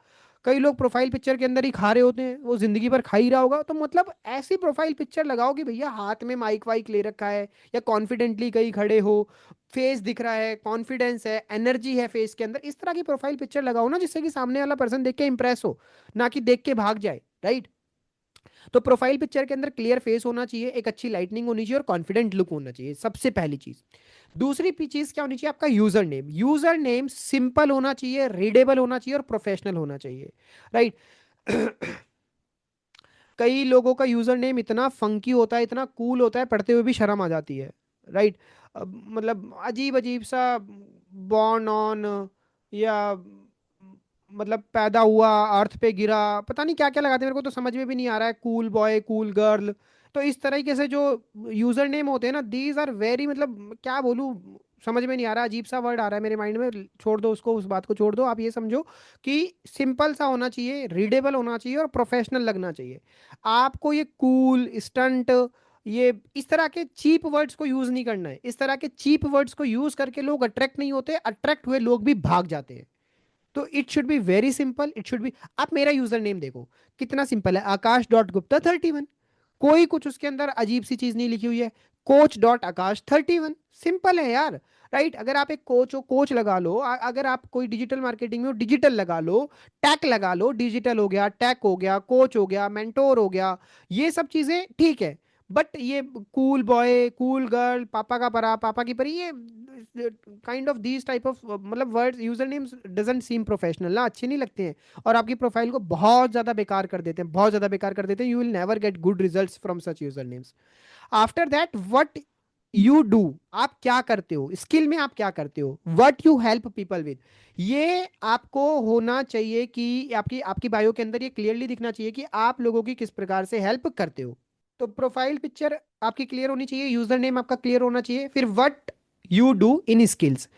कई लोग प्रोफाइल पिक्चर के अंदर ही खा रहे होते हैं, वो जिंदगी भर खा ही रहा होगा। तो मतलब ऐसी प्रोफाइल पिक्चर लगाओ कि भैया हाथ में माइक वाइक ले रखा है, या कॉन्फिडेंटली कहीं खड़े हो, फेस दिख रहा है, कॉन्फिडेंस है, एनर्जी है फेस के अंदर, इस तरह की प्रोफाइल पिक्चर लगाओ ना, जिससे कि सामने वाला पर्सन देख के इंप्रेस हो, ना कि देख के भाग जाए, राइट। तो प्रोफाइल पिक्चर के अंदर क्लियर फेस होना चाहिए, एक अच्छी लाइटनिंग होनी चाहिए, और कॉन्फिडेंट लुक होना चाहिए, सबसे पहली चीज। दूसरी चीज क्या होनी चाहिए, आपका user name. User name simple होना चाहिए, रीडेबल होना चाहिए, और प्रोफेशनल होना चाहिए, राइट। कई लोगों का यूजर नेम इतना फंकी होता है, इतना कूल होता है, पढ़ते हुए भी शर्म आ जाती है, राइट। मतलब अजीब अजीब सा, बॉर्न ऑन, या मतलब पैदा हुआ, अर्थ पे गिरा, पता नहीं क्या क्या लगाते हैं, मेरे को तो समझ में भी नहीं आ रहा है, कूल बॉय, कूल गर्ल। तो इस तरीके से जो यूजर नेम होते हैं ना, दीज आर वेरी, मतलब क्या बोलूं, समझ में नहीं आ रहा, अजीब सा वर्ड आ रहा है मेरे माइंड में, छोड़ दो उसको, उस बात को छोड़ दो। आप ये समझो कि सिंपल सा होना चाहिए, रीडेबल होना चाहिए, और प्रोफेशनल लगना चाहिए। आपको ये कूल, स्टंट, ये इस तरह के चीप वर्ड्स को यूज नहीं करना है। इस तरह के चीप वर्ड्स को यूज करके लोग अट्रैक्ट नहीं होते, अट्रैक्ट हुए लोग भी भाग जाते हैं। तो it should be very simple, it should be, आप मेरा यूजर नेम देखो कितना सिंपल है, Akash.Gupta 31, कोई कुछ उसके अंदर अजीब सी चीज नहीं लिखी हुई है, Coach.Akash 31, सिंपल है यार। राइट। अगर आप एक कोच हो, कोच लगा लो। अगर आप कोई डिजिटल मार्केटिंग में हो, डिजिटल लगा लो। टेक लगा लो, डिजिटल हो गया, टेक हो गया, कोच हो गया, मेंटोर हो गया। ये सब चीजें ठीक है। बट ये कूल बॉय, कूल गर्ल, पापा का परा, पापा की परी, ये kind of these type of मतलब words, user names doesn't seem professional ना, अच्छे नहीं लगते हैं। और आपकी प्रोफाइल को बहुत ज्यादा बेकार कर देते हैं, बहुत ज्यादा बेकार कर देते हैं। You will never get good results from such user names. After that what you do, आप क्या करते हो, स्किल में आप क्या करते हो, what you help people with, ये आपको होना चाहिए कि आपकी आपकी बायो के अंदर ये क्लियरली दिखना चाहिए कि आप लोगों की किस प्रकार से हेल्प करते हो। तो प्रोफाइल पिक्चर आपकी क्लियर होनी चाहिए, यूजर नेम आपका क्लियर होना चाहिए, फिर what you do in skills,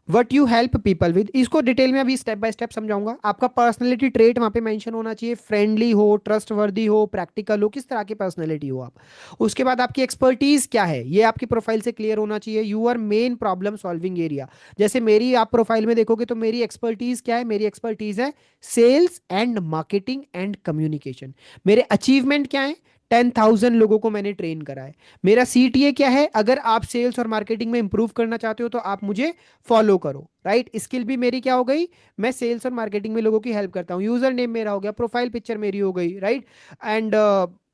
what you help people with, इसको डिटेल में अभी स्टेप बाय स्टेप समझाऊंगा। आपका पर्सनैलिटी ट्रेट वहां पे मेंशन होना चाहिए, फ्रेंडली हो, ट्रस्ट वर्दी हो, प्रैक्टिकल हो, किस तरह की पर्सनैलिटी हो आप। उसके बाद आपकी एक्सपर्टीज क्या है, ये आपकी प्रोफाइल से क्लियर होना चाहिए। Your main problem solving area, जैसे मेरी आप प्रोफाइल में देखोगे तो मेरी एक्सपर्टीज क्या है, मेरी एक्सपर्टीज है sales and marketing and communication. मेरे अचीवमेंट क्या है, 10,000 लोगों को मैंने ट्रेन करा है। मेरा सीटीए क्या है, अगर आप सेल्स और मार्केटिंग में इंप्रूव करना चाहते हो तो आप मुझे फॉलो करो। राइट, स्किल भी मेरी क्या हो गई, मैं सेल्स और मार्केटिंग में लोगों की हेल्प करता हूँ। यूजर नेम मेरा हो गया, प्रोफाइल पिक्चर मेरी हो गई। राइट, एंड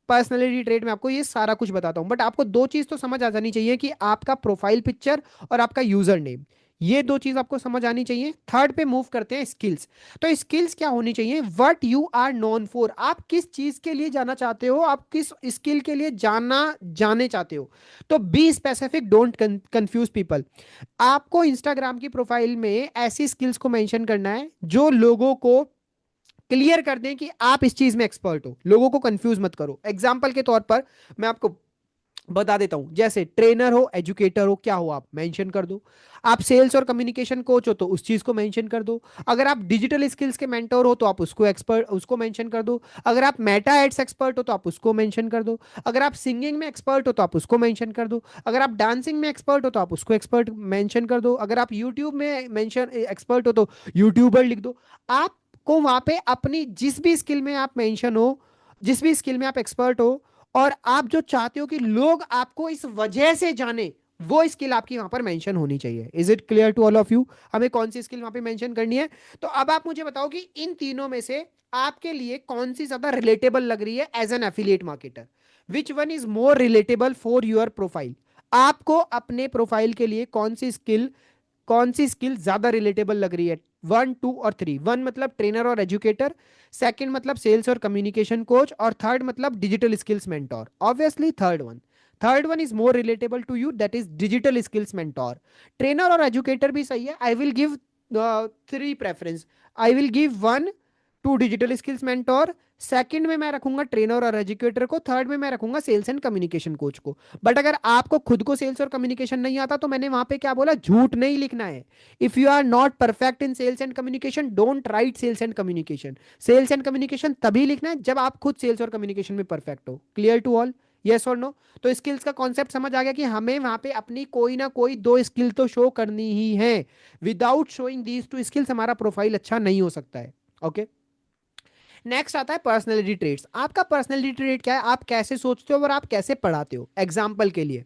पर्सनैलिटी ट्रेट में आपको ये सारा कुछ बताता हूँ। बट आपको दो चीज तो समझ आ जानी चाहिए कि आपका प्रोफाइल पिक्चर और आपका यूजर नेम, ये दो चीज आपको समझ आनी चाहिए। थर्ड पे मूव करते हैं स्किल्स। तो स्किल्स क्या होनी चाहिए, what you are known for, आप किस चीज के लिए जाना चाहते हो, आप किस स्किल के लिए जाने चाहते हो। तो be specific, don't confuse people. आपको इंस्टाग्राम की प्रोफाइल में ऐसी स्किल्स को मेंशन करना है जो लोगों को क्लियर कर दें कि आप इस चीज में एक्सपर्ट हो, लोगों को कंफ्यूज मत करो। एग्जाम्पल के तौर पर मैं आपको बता देता हूं, जैसे ट्रेनर हो, एजुकेटर हो, क्या हो आप मेंशन कर दो। आप सेल्स और कम्युनिकेशन कोच हो तो उस चीज को मेंशन कर दो। अगर आप डिजिटल स्किल्स के मेंटर हो तो आप उसको एक्सपर्ट, उसको मेंशन कर दो। अगर आप मेटा एड्स एक्सपर्ट हो तो आप उसको मेंशन कर दो। अगर आप सिंगिंग में एक्सपर्ट हो तो आप उसको मेंशन कर दो। अगर आप डांसिंग में एक्सपर्ट हो तो आप उसको एक्सपर्ट मेंशन कर दो। अगर आप यूट्यूब में मेंशन एक्सपर्ट हो तो यूट्यूबर लिख दो। आपको वहां पे अपनी जिस भी स्किल में आप मेंशन हो, जिस भी स्किल में आप एक्सपर्ट हो, और आप जो चाहते हो कि लोग आपको इस वजह से जाने, वो स्किल आपकी वहां पर मेंशन होनी चाहिए। Is it clear to all of you, हमें कौन सी स्किल वहां पे मेंशन करनी है। तो अब आप मुझे बताओ कि इन तीनों में से आपके लिए कौन सी ज्यादा रिलेटेबल लग रही है as an affiliate marketer, which one is more relatable for your profile. आपको अपने प्रोफाइल के लिए कौन सी स्किल ज्यादा रिलेटेबल लग रही है, वन, टू और थ्री। वन मतलब ट्रेनर और एजुकेटर, सेकंड मतलब सेल्स और कम्युनिकेशन कोच, और थर्ड मतलब digital skills mentor. Obviously third one is more relatable to you, that is digital skills mentor. Trainer और एजुकेटर भी सही है, I will give three preference. I will give one to digital skills mentor, second में मैं रखूंगा trainer और educator को, third में मैं रखूंगा सेल्स एंड कम्युनिकेशन कोच को। बट अगर आपको खुद को सेल्स और कम्युनिकेशन नहीं आता तो मैंने वहां पे क्या बोला, झूठ नहीं लिखना है। If you are not perfect in sales and communication, don't write sales and communication. Sales and communication तभी लिखना है जब आप खुद सेल्स और कम्युनिकेशन में परफेक्ट हो। क्लियर टू ऑल, यस और नो। तो स्किल्स का कॉन्सेप्ट समझ आ गया कि हमें वहां पे अपनी कोई ना कोई दो स्किल तो शो करनी ही है। Without showing these two skills हमारा प्रोफाइल अच्छा नहीं हो सकता है। ओके, नेक्स्ट आता है पर्सनैलिटी ट्रेट्स। आपका पर्सनैलिटी ट्रेट क्या है, आप कैसे सोचते हो और आप कैसे पढ़ाते हो। एग्जाम्पल के लिए,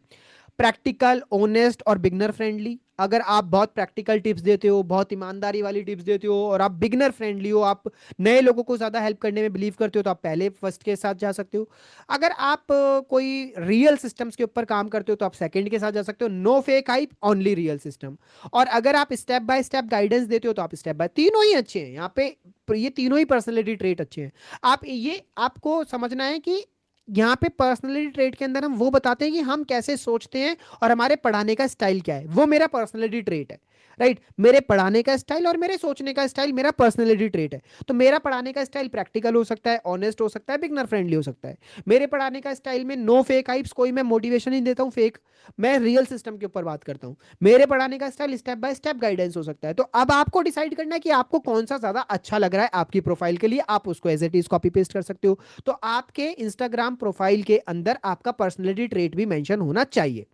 प्रैक्टिकल, ऑनेस्ट और बिगनर फ्रेंडली। अगर आप बहुत प्रैक्टिकल टिप्स देते हो, बहुत ईमानदारी वाली टिप्स देते हो, और आप बिगनर फ्रेंडली हो, आप नए लोगों को ज्यादा हेल्प करने में बिलीव करते हो, तो आप पहले फर्स्ट के साथ जा सकते हो। अगर आप कोई रियल सिस्टम्स के ऊपर काम करते हो तो आप सेकंड के साथ जा सकते हो। No fake hype, only real system. और अगर आप स्टेप बाय स्टेप गाइडेंस देते हो तो आप स्टेप बाय, तीनों ही अच्छे हैं यहाँ पे, ये तीनों ही पर्सनैलिटी ट्रेट अच्छे हैं। आप ये आपको समझना है कि यहाँ पे पर्सनैलिटी ट्रेट के अंदर हम वो बताते हैं कि हम कैसे सोचते हैं और हमारे पढ़ाने का स्टाइल क्या है, वो मेरा पर्सनैलिटी ट्रेट है। राइट, मेरे पढ़ाने का स्टाइल और मेरे सोचने का स्टाइल मेरा पर्सनैलिटी ट्रेट है। तो मेरा पढ़ाने का स्टाइल प्रैक्टिकल हो सकता है, ऑनेस्ट हो सकता है, बिगनर फ्रेंडली हो सकता है। मेरे पढ़ाने का स्टाइल में नो फेक हाइप्स, कोई मैं मोटिवेशन नहीं देता हूँ फेक, मैं रियल सिस्टम के ऊपर बात करता हूँ। मेरे पढ़ाने का style step by step guidance हो सकता है। तो अब आपको डिसाइड करना है कि आपको कौन सा ज्यादा अच्छा लग रहा है आपकी प्रोफाइल के लिए, आप उसको as it is copy paste कर सकते हो। तो आपके इंस्टाग्राम प्रोफाइल के अंदर आपका पर्सनैलिटी ट्रेट भी मेंशन होना चाहिए।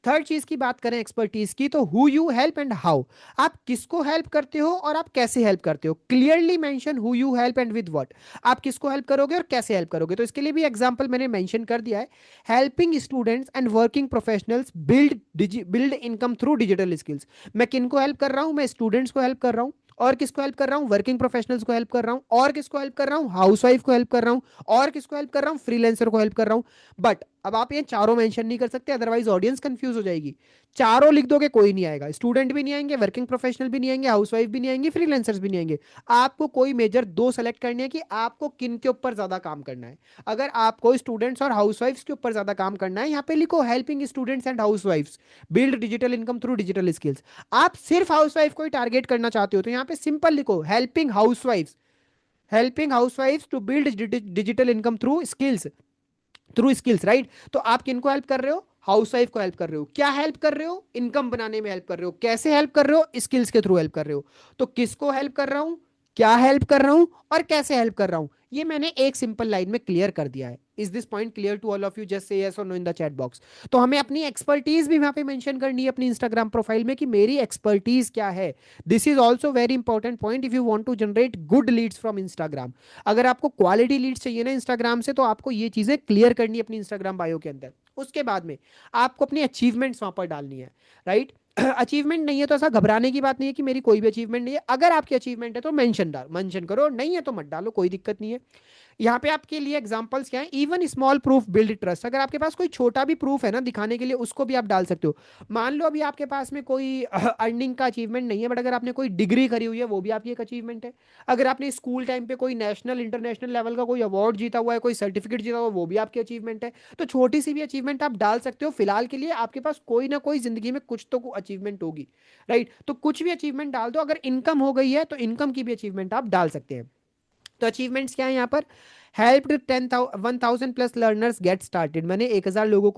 थर्ड चीज की बात करें एक्सपर्टीज की, तो who you help and how, आप किसको हेल्प करते हो और आप कैसे हेल्प करते हो। Clearly mention who you help and with what, आप किसको हेल्प करोगे और कैसे हेल्प करोगे। तो इसके लिए भी एग्जांपल मैंने मेंशन कर दिया है, helping students and working professionals build income through digital skills. मैं किनको हेल्प कर रहा हूं, मैं स्टूडेंट्स को हेल्प कर रहा हूं, और किसको हेल्प कर रहा हूं, वर्किंग प्रोफेशनल्स को हेल्प कर रहा हूं, और किसको हेल्प कर रहा हूं, हाउसवाइफ को हेल्प कर रहा हूं, और किसको हेल्प कर रहा हूं, फ्रीलांसर को हेल्प कर रहा हूं। बट अब आप ये चारों मेंशन नहीं कर सकते, अदरवाइज ऑडियंस कंफ्यूज हो जाएगी। चारों लिख दोगे कोई नहीं आएगा, स्टूडेंट भी नहीं आएंगे, वर्किंग प्रोफेशनल भी नहीं आएंगे, हाउसवाइफ भी नहीं आएंगे, फ्रीलांसर्स भी नहीं आएंगे। आपको कोई मेजर दो सेलेक्ट करनी है कि आपको किन के ऊपर ज्यादा काम करना है। अगर आपको स्टूडेंट्स और हाउसवाइफ्स के ऊपर ज्यादा काम करना है, यहाँ पे लिखो हेल्पिंग स्टूडेंट्स एंड हाउसवाइफ्स build digital income through digital skills. आप सिर्फ हाउसवाइफ को ही टारगेट करना चाहते हो तो यहाँ पे सिंपल लिखो हेल्पिंग हाउसवाइफ्स to build digital income through skills, right. तो आप किनको हेल्प कर रहे हो, हाउसवाइफ को हेल्प कर रहे हो। क्या हेल्प कर रहे हो, इनकम बनाने में हेल्प कर रहे हो। कैसे हेल्प कर रहे हो, स्किल्स के थ्रू हेल्प कर रहे हो। तो किसको हेल्प कर रहा हूं, क्या हेल्प कर रहा हूं, और कैसे हेल्प कर रहा हूं, ये मैंने एक सिंपल लाइन में क्लियर कर दिया है। Is this point clear to all of you, just say yes और no in the chat box. तो हमें अपनी एक्सपर्टीज भी वहां पे मेंशन करनी है अपनी इंस्टाग्राम प्रोफाइल में कि मेरी एक्सपर्टीज क्या है। This is also very important point if you want to generate good leads from Instagram. अगर आपको क्वालिटी लीड्स चाहिए ना इंस्टाग्राम से, तो आपको ये चीजें क्लियर करनी है अपनी इंस्टाग्राम बायो के अंदर। उसके बाद में आपको अपनी अचीवमेंट्स वहां पर डालनी है, राइट। अचीवमेंट नहीं है तो ऐसा घबराने की बात नहीं है कि मेरी कोई भी अचीवमेंट नहीं है। अगर आपकी अचीवमेंट है तो मेंशन करो, नहीं है तो मत डालो, कोई दिक्कत नहीं है। यहाँ पे आपके लिए एग्जांपल्स क्या है, even small proof build trust. अगर आपके पास कोई छोटा भी प्रूफ है ना दिखाने के लिए, उसको भी आप डाल सकते हो। मान लो अभी आपके पास में कोई अर्निंग का अचीवमेंट नहीं है, बट अगर आपने कोई डिग्री करी हुई है, वो भी आपकी एक अचीवमेंट है। अगर आपने स्कूल टाइम पे कोई नेशनल इंटरनेशनल लेवल का कोई अवार्ड जीता हुआ है, कोई सर्टिफिकेट जीता हुआ है, वो भी आपकी अचीवमेंट है। तो छोटी सी भी अचीवमेंट आप डाल सकते हो। फिलहाल के लिए आपके पास कोई ना कोई जिंदगी में कुछ तो अचीवमेंट होगी, राइट। तो कुछ भी अचीवमेंट डाल दो। अगर इनकम हो गई है तो इनकम की भी अचीवमेंट आप डाल सकते हैं। तो अचीवमेंट्स क्या है यहाँ पर, help 10,000 plus learners get started, मैंने 1,000 लोगों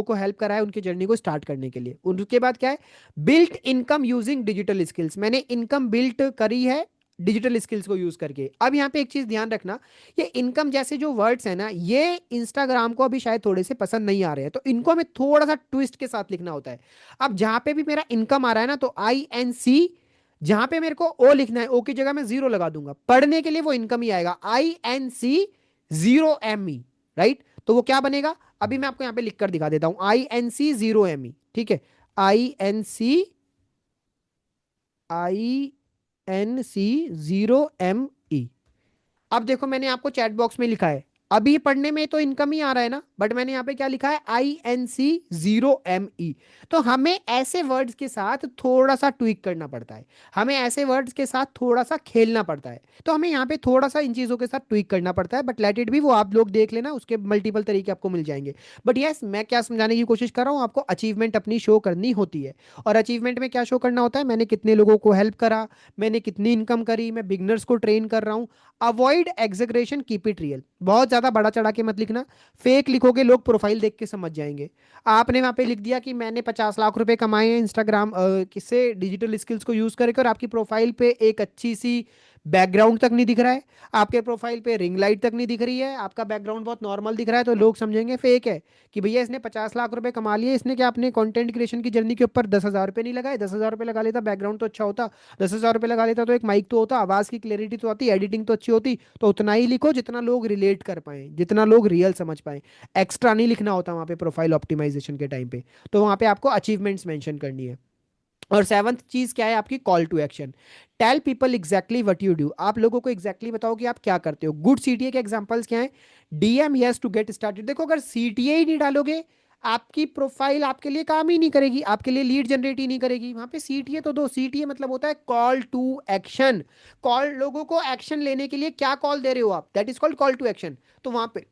को हेल्प करा है उनकी जर्नी को स्टार्ट करने के लिए। उसके बाद क्या है, built income using digital skills, मैंने इनकम बिल्ट करी है डिजिटल स्किल्स को यूज करके। अब यहाँ पे एक चीज ध्यान रखना, ये इनकम जैसे जो वर्ड्स है ना, ये इंस्टाग्राम को अभी शायद थोड़े से पसंद नहीं आ रहे हैं, तो इनको हमें थोड़ा सा ट्विस्ट के साथ लिखना होता है। अब जहां पे भी मेरा इनकम आ रहा है ना, तो INC, जहां पे मेरे को ओ लिखना है, ओ की जगह मैं जीरो लगा दूंगा। पढ़ने के लिए वो इनकम ही आएगा, INC 0ME, राइट। तो वो क्या बनेगा, अभी मैं आपको यहां पे लिख कर दिखा देता हूं, INC 0ME, ठीक है। INC 0ME। अब देखो मैंने आपको चैट बॉक्स में लिखा है, अभी पढ़ने में तो इनकम ही आ रहा है ना, बट मैंने यहाँ पे क्या लिखा है, INC 0ME। तो हमें ऐसे वर्ड्स के साथ थोड़ा सा ट्विक करना पड़ता है, हमें ऐसे वर्ड्स के साथ थोड़ा सा खेलना पड़ता है। तो हमें यहाँ पे थोड़ा सा इन चीजों के साथ ट्विक करना पड़ता है, बट लेट इट भी, वो आप लोग देख लेना, उसके मल्टीपल तरीके आपको मिल जाएंगे। बट यस, मैं क्या समझाने की कोशिश कर रहा हूँ, आपको अचीवमेंट अपनी शो करनी होती है। और अचीवमेंट में क्या शो करना होता है, मैंने कितने लोगों को हेल्प करा, मैंने कितनी इनकम करी, मैं बिगनर्स को ट्रेन कर रहा हूँ। अवॉइड एग्जेग्रेशन, कीप इट रियल, बहुत ज्यादा बड़ा चढ़ा के मत लिखना। फेक लिखोगे लोग प्रोफाइल देख के समझ जाएंगे। आपने वहां पे लिख दिया कि मैंने 50 लाख रुपए कमाए हैं इंस्टाग्राम किससे, डिजिटल स्किल्स को यूज करके, और आपकी प्रोफाइल पे एक अच्छी सी बैकग्राउंड तक नहीं दिख रहा है, आपके प्रोफाइल पे रिंग लाइट तक नहीं दिख रही है, आपका बैकग्राउंड बहुत नॉर्मल दिख रहा है, तो लोग समझेंगे फेक है, कि भैया इसने 50 लाख रुपए कमा लिए, इसने क्या अपने कंटेंट क्रिएशन की जर्नी के ऊपर 10,000 रुपए नहीं लगाए। 10,000 रुपए लगा लेता, बैकग्राउंड तो अच्छा होता, 10,000 रुपए लगा लेता तो एक माइक तो होता, आवाज की क्लैरिटी तो आती, एडिटिंग तो अच्छी होती। तो उतना ही लिखो जितना लोग रिलेट कर पाए, जितना लोग रियल समझ पाए। एक्स्ट्रा नहीं लिखना होता वहां पे प्रोफाइल ऑप्टिमाइजेशन के टाइम पे। तो वहां पे आपको अचीवमेंट्स मेंशन करनी है। और सेवंथ चीज क्या है आपकी, call to action. Tell people exactly what you do, आप लोगों को एग्जैक्टली बताओ कि आप क्या करते हो। गुड सीटीए के एग्जांपल्स क्या हैं, DM yes to get started. देखो अगर सीटीए ही नहीं डालोगे, आपकी प्रोफाइल आपके लिए काम ही नहीं करेगी, आपके लिए लीड जनरेट ही नहीं करेगी। वहां पे सीटीए तो दो, सीटीए मतलब होता है कॉल टू एक्शन। कॉल, लोगों को एक्शन लेने के लिए क्या कॉल दे रहे हो आप, that is called call to action. तो वहां पे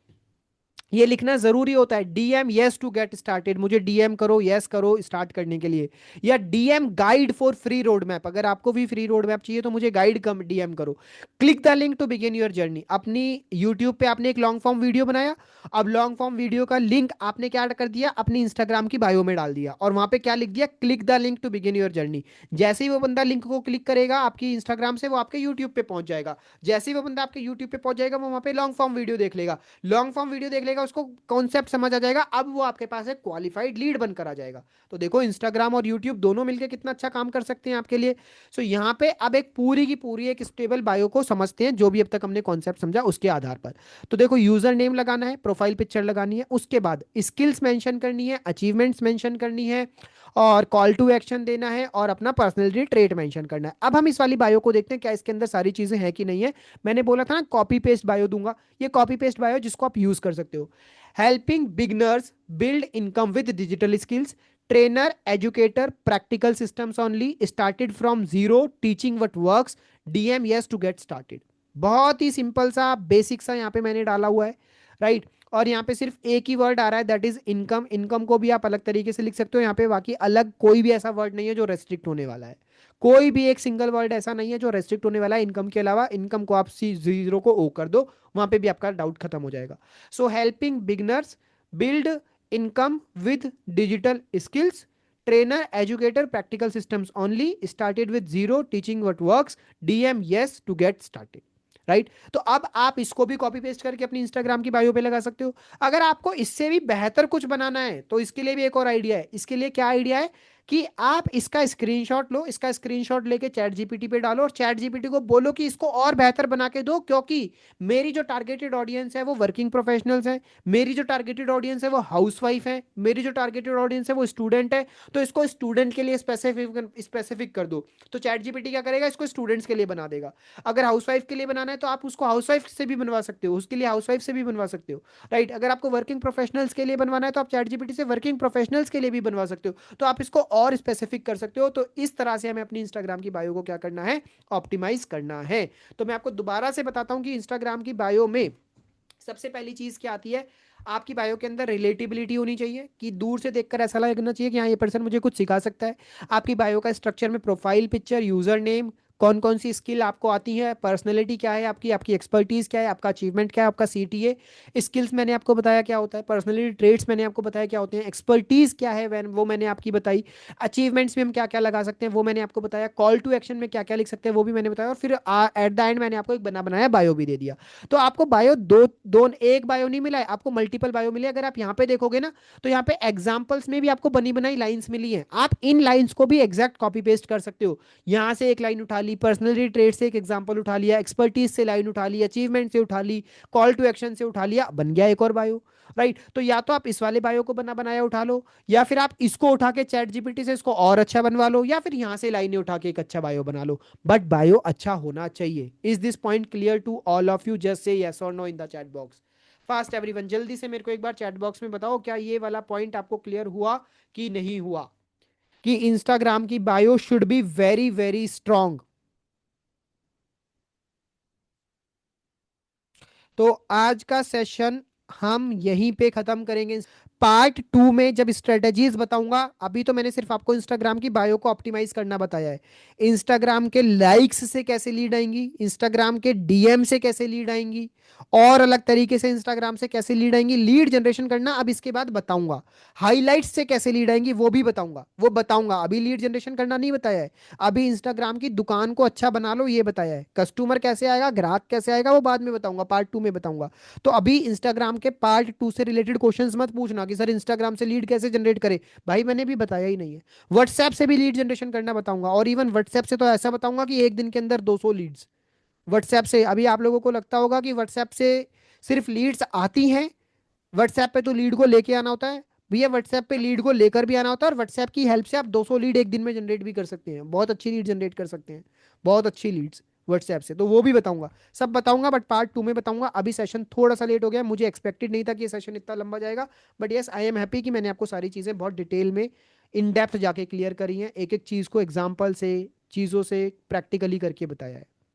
ये लिखना जरूरी होता है, DM yes to get started, मुझे DM करो, यस करो स्टार्ट करने के लिए। या DM guide for free road map, अगर आपको भी फ्री रोड मैप चाहिए तो मुझे गाइड कम DM करो। Click the link to begin your journey, अपनी YouTube पे आपने एक लॉन्ग फॉर्म वीडियो बनाया, अब लॉन्ग फॉर्म वीडियो का लिंक आपने क्या कर दिया, अपनी इंस्टाग्राम की बायो में डाल दिया, और वहां पे क्या लिख दिया, click the link to begin your journey. जैसे ही वो बंदा लिंक को क्लिक करेगा आपकी इंस्टाग्राम से, वो आपके यूट्यूब पे पहुंच जाएगा। जैसे ही वो बंदा आपके यूट्यूब पे पहुंच जाएगा, वो वहां पे लॉन्ग फॉर्म वीडियो देख लेगा। लॉन्ग फॉर्म वीडियो देख लेगा, जाएगा, उसको कॉन्सेप्ट समझ आ जाएगा, अब वो आपके पास एक क्वालिफाइड लीड बनकर आ जाएगा। तो देखो इंस्टाग्राम और यूट्यूब दोनों मिलकर कितना अच्छा काम कर सकते हैं आपके लिए। सो यहाँ पे अब एक पूरी की पूरी एक स्टेबल बायो को समझते हैं, जो भी अब तक हमने कॉन्सेप्ट समझा उसके आधार पर। तो देखो यूजर नेम लगाना है, प्रोफाइल पिक्चर लगानी है, उसके बाद स्किल्स मेंशन करनी है, अचीवमेंट्स मेंशन करनी है, और कॉल टू एक्शन देना है, और अपना पर्सनैलिटी ट्रेट मेंशन करना है। अब हम इस वाली बायो को देखते हैं क्या इसके अंदर सारी चीजें हैं कि नहीं है। मैंने बोला था ना कॉपी पेस्ट बायो दूंगा, ये कॉपी पेस्ट बायो जिसको आप यूज कर सकते हो। Helping beginners build income with digital skills, trainer educator practical systems only, started from zero teaching what works, DM yes to get started. बहुत ही सिंपल सा बेसिक सा यहाँ पे मैंने डाला हुआ है, राइट। और यहाँ पे सिर्फ एक ही वर्ड आ रहा है, दैट इज इनकम। इनकम को भी आप अलग तरीके से लिख सकते हो यहाँ पे, बाकी अलग कोई भी ऐसा वर्ड नहीं है जो रेस्ट्रिक्ट होने वाला है। कोई भी एक सिंगल वर्ड ऐसा नहीं है जो रेस्ट्रिक्ट होने वाला है इनकम के अलावा। इनकम को आप सी जीरो को ओ कर दो, वहां पे भी आपका डाउट खत्म हो जाएगा। So helping beginners build income with digital skills, trainer educator practical systems only, started with zero teaching what works, DM yes to get started, right. तो अब आप इसको भी कॉपी पेस्ट करके अपनी इंस्टाग्राम की बायो पे लगा सकते हो। अगर आपको इससे भी बेहतर कुछ बनाना है तो इसके लिए भी एक और आइडिया है। इसके लिए क्या आइडिया है कि आप इसका स्क्रीनशॉट लो, इसका स्क्रीनशॉट लेके चैट जीपीटी पे डालो, और चैट जीपीटी को बोलो कि इसको और बेहतर बना के दो, क्योंकि मेरी जो टारगेटेड ऑडियंस है वो वर्किंग प्रोफेशनल्स हैं, मेरी जो टारगेटेड ऑडियंस है वो हाउसवाइफ है, मेरी जो टारगेटेड ऑडियंस है वो स्टूडेंट है। तो इसको स्टूडेंट के लिए स्पेसिफिक स्पेसिफिक कर दो। तो चैट जीपीटी क्या करेगा, इसको स्टूडेंट्स के लिए बना देगा। अगर हाउसवाइफ के लिए बनाना है तो आप उसको हाउसवाइफ से भी बनवा सकते हो, उसके लिए हाउसवाइफ से भी बनवा सकते हो, राइट। अगर आपको वर्किंग प्रोफेशनल्स के लिए बनवाना है तो आप चैट जीपीटी से वर्किंग प्रोफेशनल्स के लिए भी बनवा सकते हो। तो आप इसको और स्पेसिफिक कर सकते हो। तो इस तरह से हमें अपनी इंस्टाग्राम की बायो को क्या करना है, ऑप्टिमाइज करना है। तो मैं आपको दोबारा से बताता हूं कि इंस्टाग्राम की बायो में सबसे पहली चीज क्या आती है। आपकी बायो के अंदर रिलेटिबिलिटी होनी चाहिए, कि दूर से देखकर ऐसा लगना चाहिए कि हाँ ये पर्सन मुझे कुछ सिखा सकता है। आपकी बायो का स्ट्रक्चर में प्रोफाइल पिक्चर, यूजर नेम, कौन कौन सी स्किल आपको आती है, पर्सनैलिटी क्या है आपकी, आपकी एक्सपर्टीज क्या है, आपका अचीवमेंट क्या है, आपका सीटीए। स्किल्स मैंने आपको बताया क्या होता है, पर्सनैलिटी ट्रेट्स मैंने आपको बताया क्या होते हैं, एक्सपर्टीज क्या है वो मैंने आपकी बताई, अचीवमेंट्स में हम क्या क्या लगा सकते हैं वो मैंने आपको बताया, कॉल टू एक्शन में क्या क्या लिख सकते हैं वो भी मैंने बताया, और फिर एट द एंड मैंने आपको एक बना बनाया बायो भी दे दिया। तो आपको बायो दो एक बायो नहीं मिला है, आपको मल्टीपल बायो मिले। अगर आप यहाँ पे देखोगे ना तो यहाँ पे एग्जांपल्स में भी आपको बनी बनाई लाइंस मिली हैं, आप इन लाइंस को भी एग्जैक्ट कॉपी पेस्ट कर सकते हो। यहाँ से एक लाइन उठा ली, पर्सनैलिटी ट्रेट से एक एग्जांपल उठा लिया, एक्सपर्टीज से लाइन उठा ली, अचीवमेंट से उठा ली, कॉल टू एक्शन से उठा लिया, बन गया एक और बायो, राइट। तो या तो आप इस वाले बायो को बना बनाया उठा लो, या फिर आप इसको उठा के चैट जीपीटी से इसको और अच्छा बनवा लो, या फिर यहाँ से लाइनें उठा के एक अच्छा बायो बना लो। बट बायो अच्छा होना चाहिए। Is this point clear to all of you? Just say yes और no in the chat box. Fast everyone, जल्दी से मेरे को एक बार चैट बॉक्स में बताओ क्या ये वाला पॉइंट आपको क्लियर हुआ कि नहीं हुआ, कि इंस्टाग्राम की bio should be very very strong. तो आज का सेशन हम यहीं पे खत्म करेंगे। पार्ट 2 में जब स्ट्रेटजीज बताऊंगा, अभी तो मैंने सिर्फ आपको इंस्टाग्राम की बायो को ऑप्टिमाइज करना बताया है। इंस्टाग्राम के लाइक्स से कैसे लीड आएंगी, इंस्टाग्राम के डीएम से कैसे लीड आएंगी, और अलग तरीके से इंस्टाग्राम से कैसे लीड आएंगी, लीड जनरेशन करना अब इसके बाद बताऊंगा। हाईलाइट्स से कैसे लीड आएंगी वो भी बताऊंगा, वो बताऊंगा। अभी लीड जनरेशन करना नहीं बताया है। अभी इंस्टाग्राम की दुकान को अच्छा बना लो ये बताया है। कस्टमर कैसे आएगा, ग्राहक कैसे आएगा, वो बाद में बताऊंगा, पार्ट 2 में बताऊंगा। तो अभी इंस्टाग्राम के पार्ट 2 से रिलेटेड क्वेश्चंस मत पूछना कि सर इंस्टाग्राम से लीड कैसे जनरेट करे, भाई मैंने भी बताया ही नहीं है। व्हाट्सएप से भी लीड जनरेशन करना बताऊंगा, और इवन व्हाट्सएप से तो ऐसा बताऊंगा कि एक दिन के अंदर 200 लीड्स व्हाट्सएप से। अभी आप लोगों को लगता होगा कि व्हाट्सएप से सिर्फ लीड्स आती हैं, व्हाट्सएप पे तो लीड को लेके आना होता है। भैया व्हाट्सएप पे लीड को लेकर भी आना होता है, और व्हाट्सएप की हेल्प से आप 200 लीड एक दिन में जनरेट भी कर सकते हैं। बहुत अच्छी लीड जनरेट कर सकते हैं, बहुत अच्छी लीड्स व्हाट्सएप से। तो वो भी बताऊंगा, सब बताऊंगा, बट पार्ट 2 में बताऊंगा। अभी सेशन थोड़ा सा लेट हो गया, मुझे एक्सपेक्टेड नहीं था कि ये सेशन इतना लंबा जाएगा। But yes, I am happy कि मैंने आपको सारी चीज़ें बहुत डिटेल में इन डेप्थ जाके क्लियर करी हैं, एक एक चीज़ को एग्जाम्पल से, चीज़ों से प्रैक्टिकली करके बताया है।